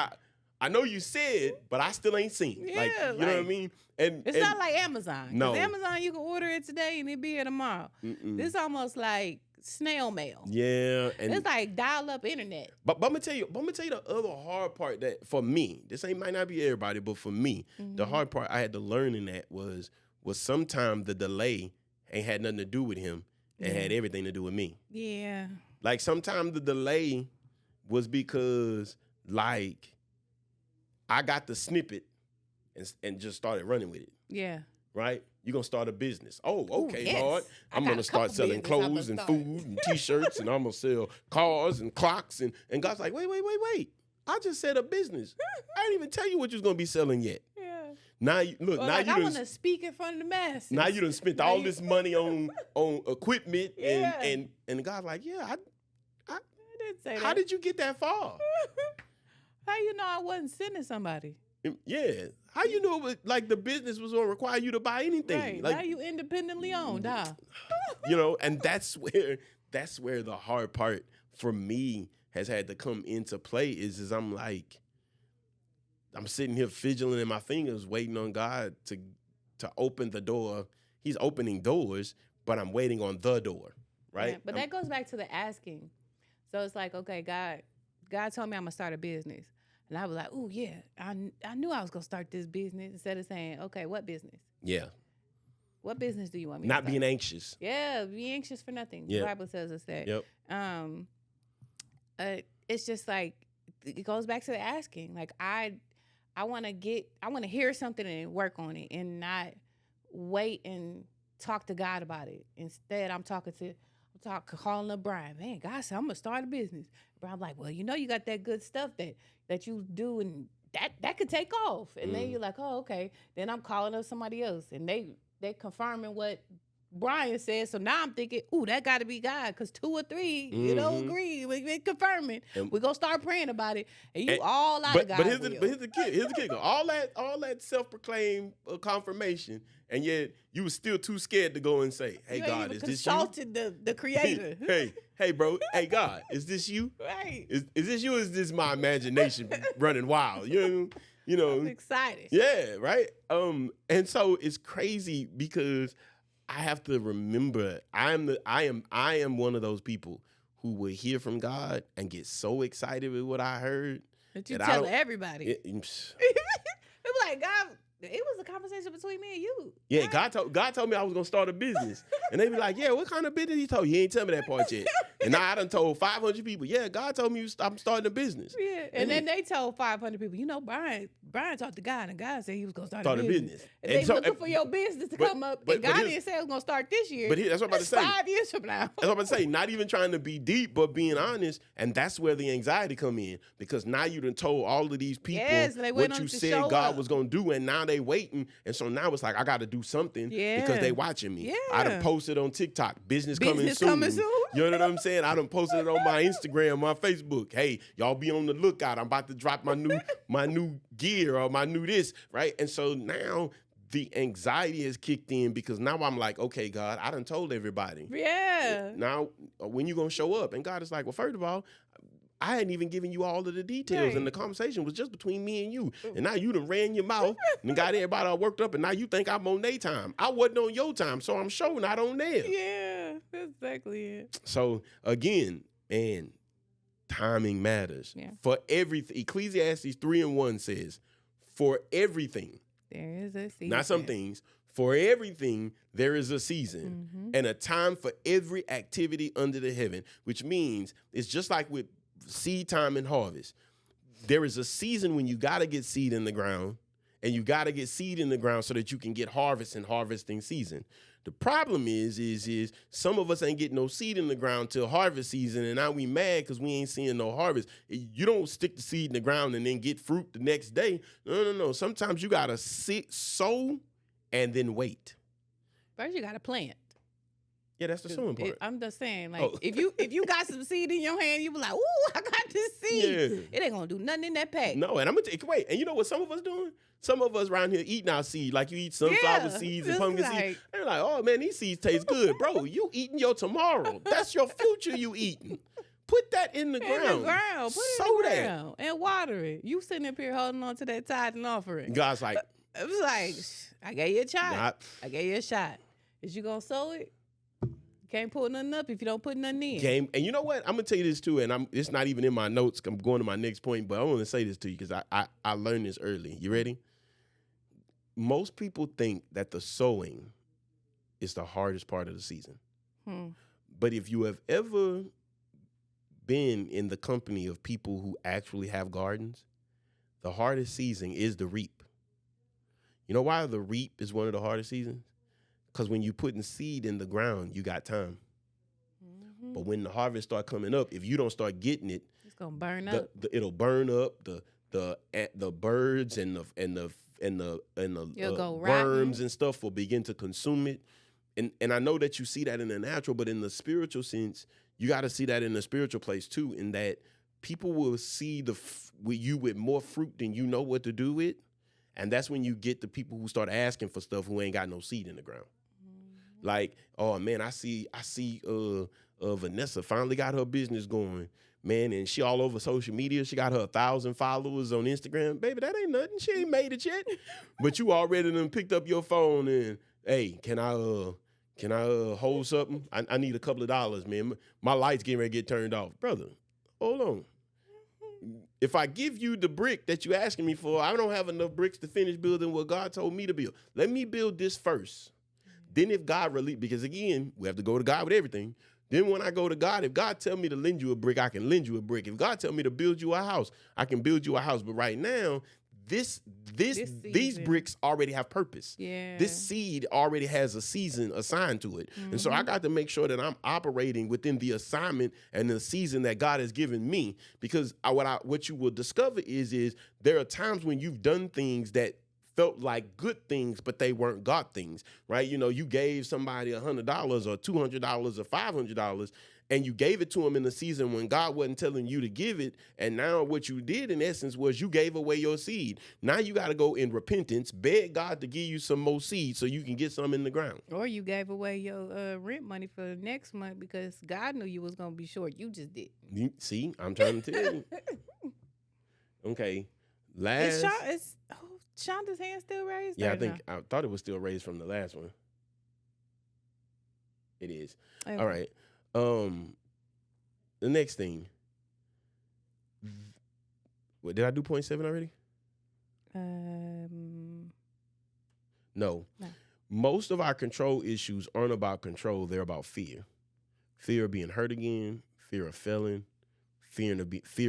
I know you said, but I still ain't seen. Yeah, like, you know what I mean? And it's not like Amazon. No. Amazon, you can order it today and it be here tomorrow. This is almost like snail mail. Yeah. And it's like dial-up internet. But I'm gonna tell you the other hard part that for me, might not be everybody, but for me, the hard part I had to learn in that was sometimes the delay ain't had nothing to do with him and had everything to do with me. Yeah. Like sometimes the delay was because like I got the snippet and just started running with it. Yeah. Right? You're going to start a business. Oh, okay, Ooh, yes. Lord. I'm going to start selling clothes and food and T-shirts, and I'm going to sell cars and clocks. And God's like, wait. I just said a business. I didn't even tell you what you was going to be selling yet. Yeah. Now, you I want to speak in front of the masses. Now you done spent all this money on equipment. Yeah. And God's like, yeah, I didn't say that. how did you get that far? How you know I wasn't sending somebody? Yeah. How you know like the business was gonna require you to buy anything? Right. Like, now you independently owned, huh? You know, and that's where the hard part for me has had to come into play is I'm like, I'm sitting here fidgeting in my fingers, waiting on God to open the door. He's opening doors, but I'm waiting on the door, right? Yeah, but that goes back to the asking. So it's like, okay, God told me I'm gonna start a business. And I was like, oh, yeah, I knew I was going to start this business, instead of saying, okay, what business? Yeah. What business do you want me Not to start? being anxious. Yeah, be anxious for nothing. Yep. The Bible tells us that. Yep. It's just like, it goes back to the asking. Like, I want to hear something and work on it and not wait and talk to God about it. Instead, I'm calling up Brian. Man, God said, I'm going to start a business. Brian's like, well, you know, you got that good stuff that you do, and that could take off. And then you're like, oh, okay. Then I'm calling up somebody else, and they confirming what Brian said. So now I'm thinking, ooh, that got to be God, because 2 or 3, you know, agree. We're confirming. We're going to start praying about it, and you all out of God's will. But here's the kicker. All that self-proclaimed confirmation, and yet you were still too scared to go and say, hey, God, is this you? Consulted the creator. hey, bro. Hey, God, is this you? Right. Is this you, or is this my imagination running wild? You know. I'm excited. Yeah, right? And so it's crazy because I have to remember I am one of those people who will hear from God and get so excited with what I heard that you tell everybody. It was like, God, it was a conversation between me and you. Yeah, God told me I was gonna start a business, and they be like, "Yeah, what kind of business he told you? He ain't tell me that part yet." And now I done told 500 people, "Yeah, God told me I'm starting a business." Yeah, and then they told 500 people, you know, Brian talked to God, and God said he was gonna start a business. And they looking for your business to come up, and God didn't say it was gonna start this year. But that's what I'm about to say. 5 years from now. That's what I'm about to say. Not even trying to be deep, but being honest, and that's where the anxiety come in, because now you done told all of these people what you said God was gonna do, and now they waiting. And so now it's like, I got to do something because they watching me. Yeah. I done posted on TikTok, business coming soon. You know what I'm saying? I done posted it on my Instagram, my Facebook. Hey, y'all be on the lookout. I'm about to drop my new gear or my new this, right? And so now the anxiety has kicked in, because now I'm like, okay, God, I done told everybody. Yeah. Now, when you going to show up? And God is like, well, first of all, I hadn't even given you all of the details, and the conversation was just between me and you. And now you done ran your mouth and got everybody all worked up, and now you think I'm on their time. I wasn't on your time, so I'm sure not on theirs. Yeah, that's exactly it. So, again, man, timing matters. Yeah. For everything. Ecclesiastes 3:1 says, for everything. There is a season. Not some things. For everything, there is a season and a time for every activity under the heaven, which means it's just like with seed time and harvest. There is a season when you got to get seed in the ground, and you got to get seed in the ground so that you can get harvest in harvesting season. The problem is some of us ain't getting no seed in the ground till harvest season, and now we mad because we ain't seeing no harvest. You don't stick the seed in the ground and then get fruit the next day. No. Sometimes you gotta sow and then wait. First, you gotta plant. Yeah, that's the sowing part. I'm just saying, like, if you got some seed in your hand, you be like, "Ooh, I got this seed." Yeah. It ain't gonna do nothing in that pack. No, and I'm gonna wait. And you know what some of us doing? Some of us around here eating our seed, like you eat sunflower seeds and pumpkin seeds. They're like, "Oh man, these seeds taste good, bro. You eating your tomorrow? That's your future. You eating? Put that in the ground. In the ground. Put it in the ground and water it. You sitting up here holding on to that tithe and offering. God's like, it was like, I gave you a shot. I gave you a shot. Is you gonna sow it? Can't pull nothing up if you don't put nothing in. Game. And you know what? I'm gonna tell you this too, and it's not even in my notes. I'm going to my next point, but I want to say this to you because I learned this early. You ready? Most people think that the sowing is the hardest part of the season. But if you have ever been in the company of people who actually have gardens, the hardest season is the reap. You know why the reap is one of the hardest seasons? Because when you're putting seed in the ground, you got time. But when the harvest start coming up, if you don't start getting it, it's gonna burn up. It'll burn up. The birds and the worms and stuff will begin to consume it. And I know that you see that in the natural, but in the spiritual sense, you got to see that in the spiritual place too. In that people will see you with more fruit than you know what to do with, and that's when you get the people who start asking for stuff who ain't got no seed in the ground. Like, oh man, I see Vanessa finally got her business going, man, and she all over social media. She got her 1,000 followers on Instagram. Baby, that ain't nothing. She ain't made it yet. But you already done picked up your phone and, hey, can I hold something? I need a couple of dollars, man. My light's getting ready to get turned off. Brother, hold on. If I give you the brick that you asking me for, I don't have enough bricks to finish building what God told me to build. Let me build this first. Then if God really, because again, we have to go to God with everything. Then when I go to God, if God tell me to lend you a brick, I can lend you a brick. If God tell me to build you a house, I can build you a house. But right now, these bricks already have purpose. Yeah. This seed already has a season assigned to it. And so I got to make sure that I'm operating within the assignment and the season that God has given me. Because what you will discover is there are times when you've done things that felt like good things, but they weren't God things, right? You know, you gave somebody $100 or $200 or $500, and you gave it to them in the season when God wasn't telling you to give it. And now what you did in essence was you gave away your seed. Now you got to go in repentance, beg God to give you some more seed so you can get some in the ground. Or you gave away your rent money for the next month because God knew you was going to be short. You just did. See, I'm trying to tell you. Okay. Last. Shonda's hand still raised? Yeah, I thought it was still raised from the last one. It is. Okay. All right. The next thing. What, did I do 0.7 already? No. Most of our control issues aren't about control. They're about fear. Fear of being hurt again, fear of failing, fear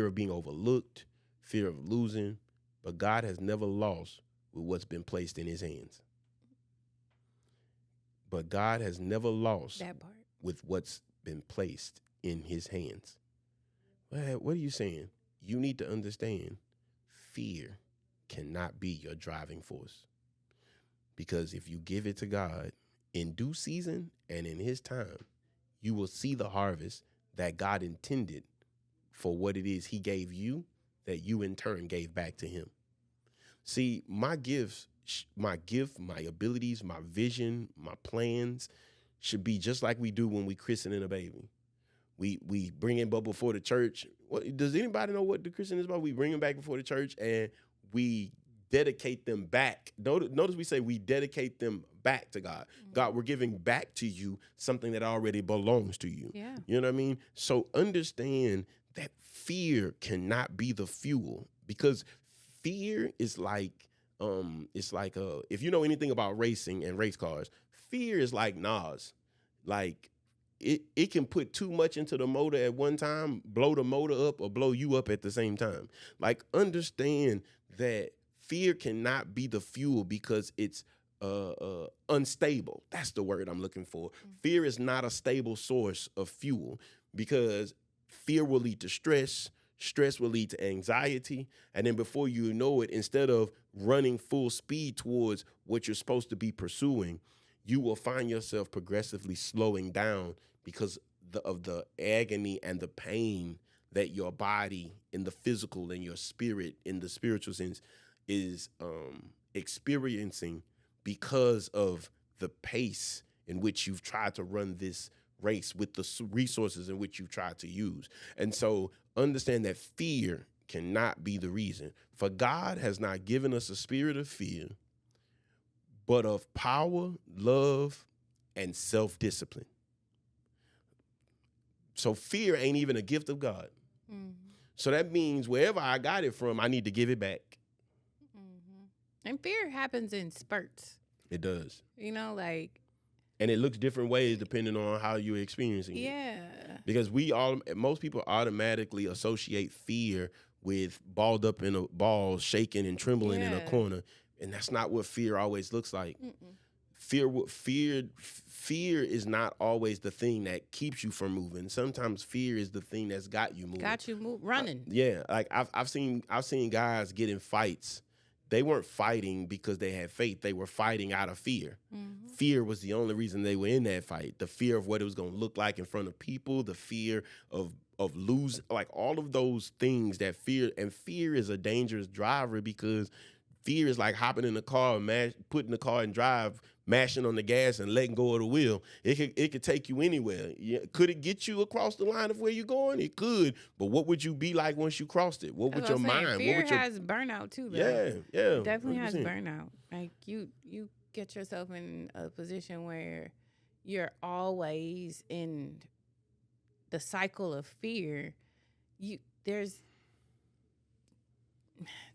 of being overlooked, fear of losing. But God has never lost with what's been placed in his hands. But God has never lost that part with what's been placed in his hands. What are you saying? You need to understand fear cannot be your driving force. Because if you give it to God in due season and in his time, you will see the harvest that God intended for what it is he gave you, that you in turn gave back to him. See, my gifts, my abilities, my vision, my plans should be just like we do when we christening a baby. We bring him up before the church. Does anybody know what the christening is about? We bring him back before the church and we dedicate them back. Notice we say we dedicate them back to God. God, we're giving back to you something that already belongs to you. Yeah. You know what I mean? So understand that fear cannot be the fuel, because fear is like, if you know anything about racing and race cars, fear is like NOS. Like it can put too much into the motor at one time, blow the motor up or blow you up at the same time. Like understand that Fear cannot be the fuel because it's unstable. That's the word I'm looking for. Fear is not a stable source of fuel because fear will lead to stress. Stress will lead to anxiety. And then before you know it, instead of running full speed towards what you're supposed to be pursuing, you will find yourself progressively slowing down because of the agony and the pain that your body in the physical and your spirit in the spiritual sense is experiencing because of the pace in which you've tried to run this race with the resources in which you've tried to use. And so understand that fear cannot be the reason. For God has not given us a spirit of fear, but of power, love, and self-discipline. So fear ain't even a gift of God. Mm-hmm. So that means wherever I got it from, I need to give it back. Mm-hmm. And fear happens in spurts. It does. You know, like. And it looks different ways depending on how you're experiencing it. Yeah. Because most people automatically associate fear with balled up in a ball, shaking and trembling in a corner. And that's not what fear always looks like. Fear is not always the thing that keeps you from moving. Sometimes fear is the thing that's got you moving. Got you running. Like I've seen guys get in fights. They weren't fighting because they had faith. They were fighting out of fear. Mm-hmm. Fear was the only reason they were in that fight. The fear of what it was going to look like in front of people, the fear of losing, like all of those things that fear. And fear is a dangerous driver because fear is like hopping in the car, putting the car in drive, mashing on the gas and letting go of the wheel. It could take you anywhere. Could it get you across the line of where you're going? It could. But what would you be like once you crossed it? What would your mind? Fear has burnout too, though. Yeah. It definitely 100%. Has burnout. Like you get yourself in a position where you're always in the cycle of fear.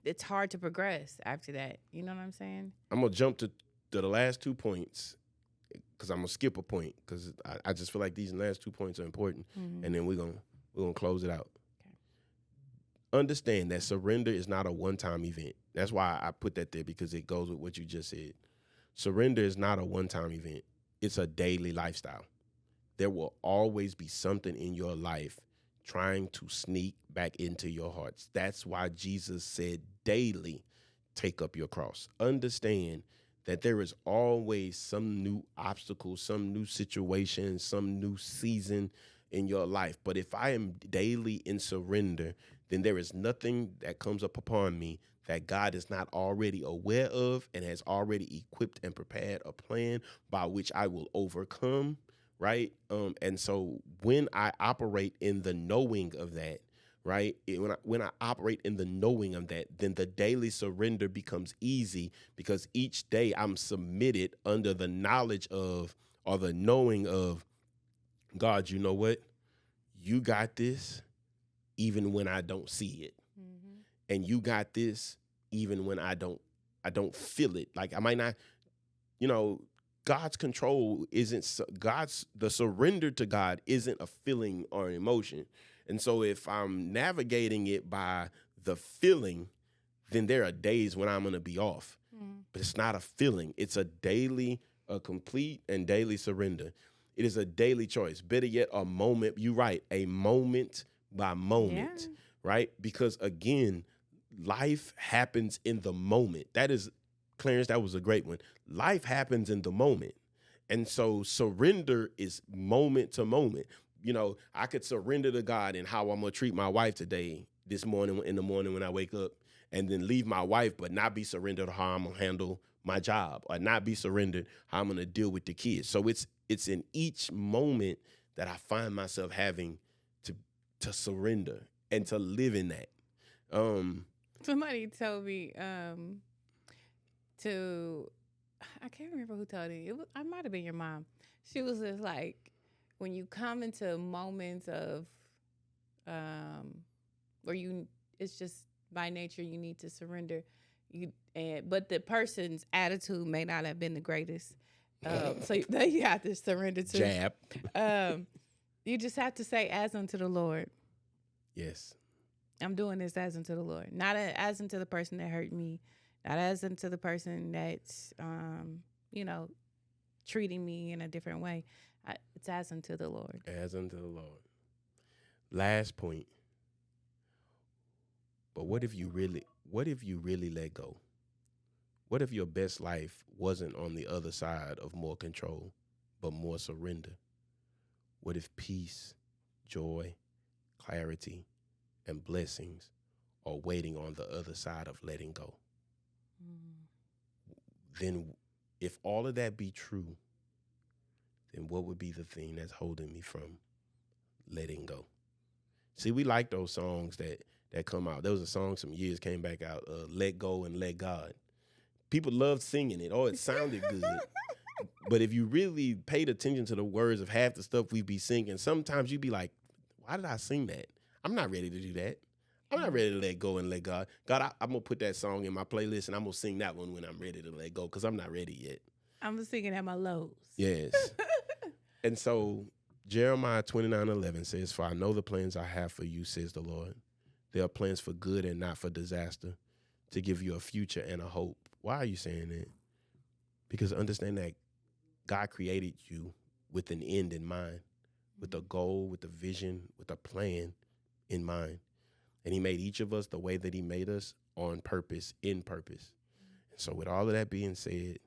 It's hard to progress after that. You know what I'm saying? I'm gonna jump to the last 2 points because I'm gonna skip a point because I just feel like these last 2 points are important, and then we're gonna close it out. Okay. Understand that surrender is not a one-time event. That's why I put that there because it goes with what you just said. Surrender is not a one-time event. It's a daily lifestyle. There will always be something in your life trying to sneak back into your hearts. That's why Jesus said daily, take up your cross. Understand that there is always some new obstacle, some new situation, some new season in your life. But if I am daily in surrender, then there is nothing that comes up upon me that God is not already aware of and has already equipped and prepared a plan by which I will overcome, right? And so when I operate in the knowing of that, right? When I operate in the knowing of that, then the daily surrender becomes easy because each day I'm submitted under the knowledge of or the knowing of God. You know what? You got this even when I don't see it. Mm-hmm. And you got this even when I don't feel it. Like I might not, God's control isn't the surrender to God isn't a feeling or an emotion. And so if I'm navigating it by the feeling, then there are days when I'm going to be off. But it's not a feeling. It's a complete and daily surrender. It is a daily choice. Better yet, a moment. You're right. A moment by moment, right? Because again, life happens in the moment. That is, Clarence, that was a great one. Life happens in the moment. And so surrender is moment to moment. I could surrender to God in how I'm going to treat my wife today, in the morning when I wake up, and then leave my wife, but not be surrendered to how I'm going to handle my job or not be surrendered how I'm going to deal with the kids. So it's in each moment that I find myself having to surrender and to live in that. Somebody told me I can't remember who told me. I might have been your mom. She was just like, when you come into moments of where it's just by nature you need to surrender, but the person's attitude may not have been the greatest, so you have to surrender to. Jab. You just have to say, "As unto the Lord." Yes. I'm doing this as unto the Lord, not as unto the person that hurt me, Not as into the person that's, treating me in a different way. It's as unto the Lord. As unto the Lord. Last point. But what if you really let go? What if your best life wasn't on the other side of more control, but more surrender? What if peace, joy, clarity, and blessings are waiting on the other side of letting go? Then if all of that be true, then what would be the thing that's holding me from letting go? See, we like those songs that come out. There was a song some years came back out, Let Go and Let God. People loved singing it. Oh, it sounded good. But if you really paid attention to the words of half the stuff we be singing, sometimes you'd be like, why did I sing that? I'm not ready to do that. I'm not ready to let go and let God. God, I'm going to put that song in my playlist, and I'm going to sing that one when I'm ready to let go, because I'm not ready yet. I'm singing at my lows. Yes. And so Jeremiah 29:11 says, for I know the plans I have for you, says the Lord. They are plans for good and not for disaster, to give you a future and a hope. Why are you saying that? Because understand that God created you with an end in mind, with a goal, with a vision, with a plan in mind. And he made each of us the way that he made us, on purpose, in purpose. And so with all of that being said,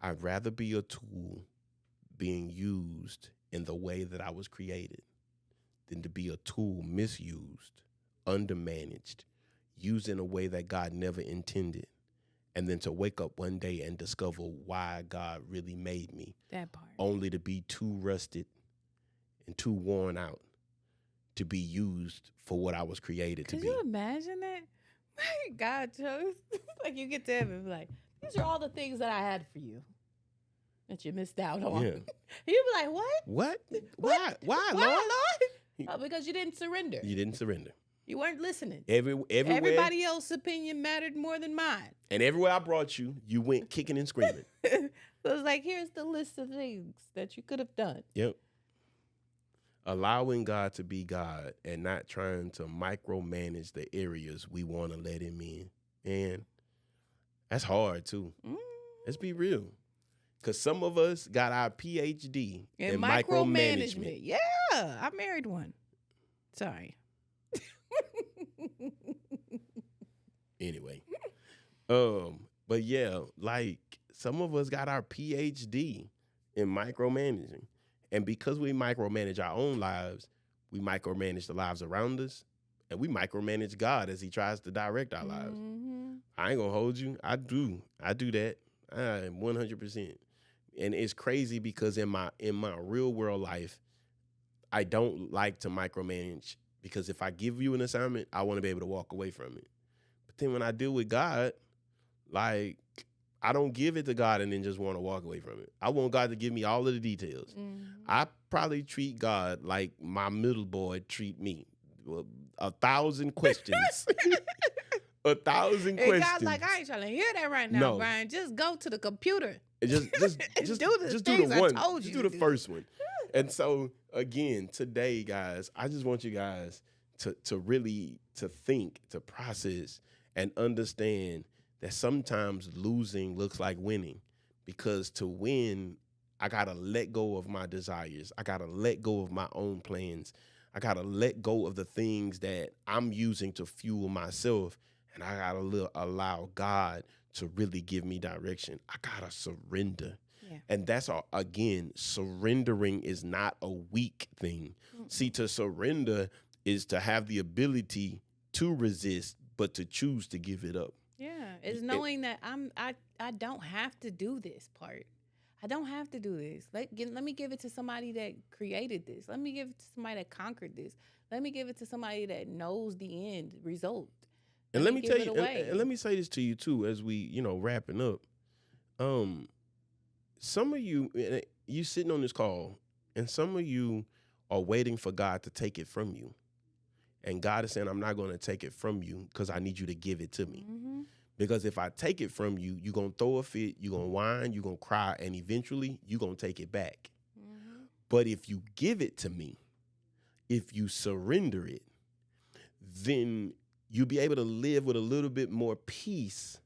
I'd rather be a tool being used in the way that I was created than to be a tool misused, undermanaged, used in a way that God never intended, and then to wake up one day and discover why God really made me. That part. Only to be too rusted and too worn out to be used for what I was created to be. Could you imagine that? God chose. Like you get to heaven and be like, these are all the things that I had for you that you missed out on. Yeah. You'd be like, what? What? What? Why, Why, Lord? Oh, because you didn't surrender. You didn't surrender. You weren't listening. Everywhere, Everybody else's opinion mattered more than mine. and everywhere I brought you, you went kicking and screaming. So it's like, here's the list of things that you could have done. Yep. Allowing God to be God and not trying to micromanage the areas we want to let him in. And that's hard too. Let's be real. Because some of us got our PhD in micromanagement. Yeah, I married one. Sorry. Anyway. But yeah, like some of us got our PhD in micromanaging. And because we micromanage our own lives, we micromanage the lives around us, and we micromanage God as he tries to direct our lives. I ain't gonna hold you. I do that. 100%. And it's crazy because in my real world life, I don't like to micromanage, because if I give you an assignment, I want to be able to walk away from it. But then when I deal with God, like, I don't give it to God and then just want to walk away from it. I want God to give me all of the details. I probably treat God like my middle boy treat me. 1,000 questions. 1,000 questions. And God's like, I ain't trying to hear that right now, No. Brian. Just go to the computer. Just do the one. I told just you do to the do. first one. And so again, today, guys, I just want you guys to really think, to process, and understand that sometimes losing looks like winning, because to win, I got to let go of my desires. I got to let go of my own plans. I got to let go of the things that I'm using to fuel myself. And I got to allow God to really give me direction. I got to surrender. Yeah. And that's all. Again, surrendering is not a weak thing. See, to surrender is to have the ability to resist, but to choose to give it up. Yeah, it's knowing that I don't have to do this part. I don't have to do this. Let me give it to somebody that created this. Let me give it to somebody that conquered this. Let me give it to somebody that knows the end result. And let me tell you, and let me say this to you too, as we, wrapping up. Some of you sitting on this call, and some of you are waiting for God to take it from you. And God is saying, I'm not going to take it from you, because I need you to give it to me. Because if I take it from you, you're going to throw a fit, you're going to whine, you're going to cry, and eventually you're going to take it back. But if you give it to me, if you surrender it, then you'll be able to live with a little bit more peace,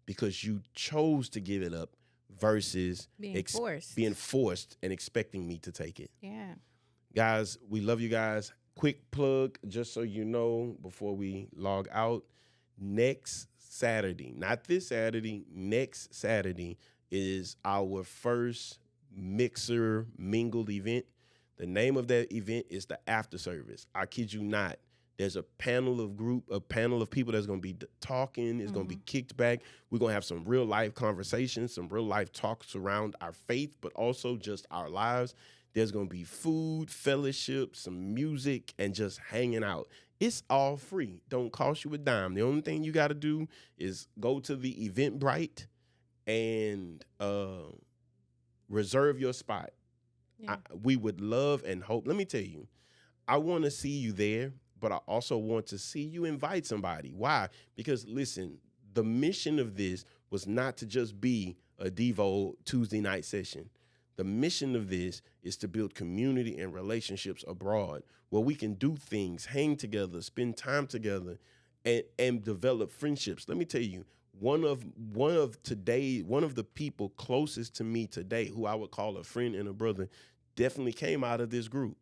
because you chose to give it up versus being forced and expecting me to take it. Yeah. Guys, we love you guys. Quick plug, just so you know, before we log out. Next Saturday, not this Saturday, next Saturday is our first mixer mingled event. The name of that event is the After Service. I kid you not. There's a panel of people that's going to be talking. It's going to be kicked back. We're going to have some real life conversations, some real life talks around our faith, but also just our lives. There's going to be food, fellowship, some music, and just hanging out. It's all free. Don't cost you a dime. The only thing you got to do is go to the Eventbrite and reserve your spot. Yeah. We would love and hope. Let me tell you, I want to see you there, but I also want to see you invite somebody. Why? Because listen, the mission of this was not to just be a Devo Tuesday night session. The mission of this is to build community and relationships abroad where we can do things, hang together, spend time together, and develop friendships. Let me tell you, one of the people closest to me today, who I would call a friend and a brother, definitely came out of this group.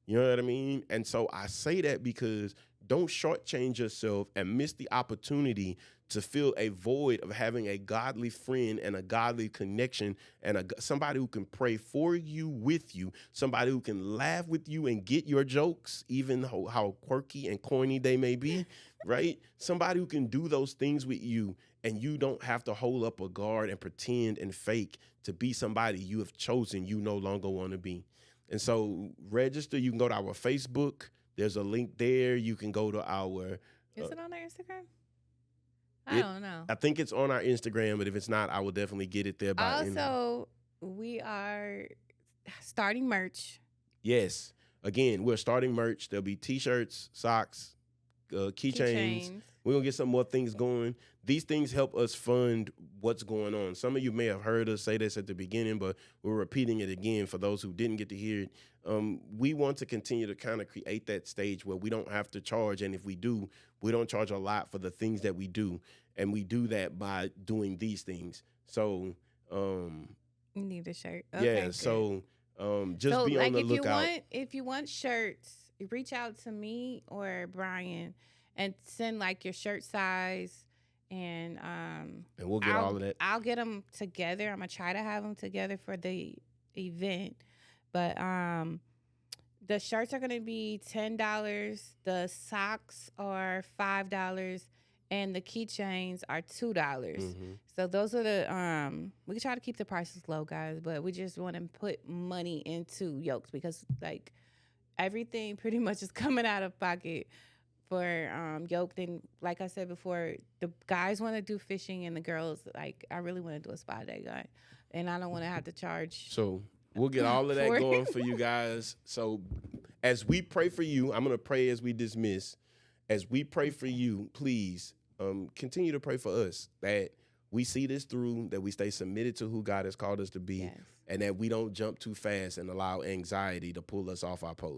You know what I mean? And so I say that because don't shortchange yourself and miss the opportunity to fill a void of having a godly friend and a godly connection and somebody who can pray for you, with you, somebody who can laugh with you and get your jokes, even how quirky and corny they may be, right? Somebody who can do those things with you, and you don't have to hold up a guard and pretend and fake to be somebody you have chosen you no longer want to be. And so register. You can go to our Facebook. There's a link there. You can go to our... Is it on their Instagram? I don't know. I think it's on our Instagram, but if it's not, I will definitely get it there. Also, we are starting merch. Yes. Again, we're starting merch. There'll be T-shirts, socks, keychains. We're going to get some more things going. These things help us fund what's going on. Some of you may have heard us say this at the beginning, but we're repeating it again for those who didn't get to hear it. We want to continue to kind of create that stage where we don't have to charge. And if we do, we don't charge a lot for the things that we do. And we do that by doing these things. So, you need a shirt. Okay, yeah. good. So, just be on the lookout. If you want shirts, reach out to me or Brian and send like your shirt size. And we'll get all of that. I'll get them together. I'm gonna try to have them together for the event. But the shirts are gonna be $10. The socks are $5, and the keychains are $2. Mm-hmm. So those are the we can try to keep the prices low, guys, but we just want to put money into Yoked because like everything pretty much is coming out of pocket for Yoked. And like I said before, the guys want to do fishing and the girls, like, I really want to do a spa day, guy. And I don't want to have to charge. So we'll get all of that going for you guys. So as we pray for you, I'm going to pray as we dismiss. As we pray for you, please continue to pray for us that we see this through, that we stay submitted to who God has called us to be, yes, and that we don't jump too fast and allow anxiety to pull us off our post.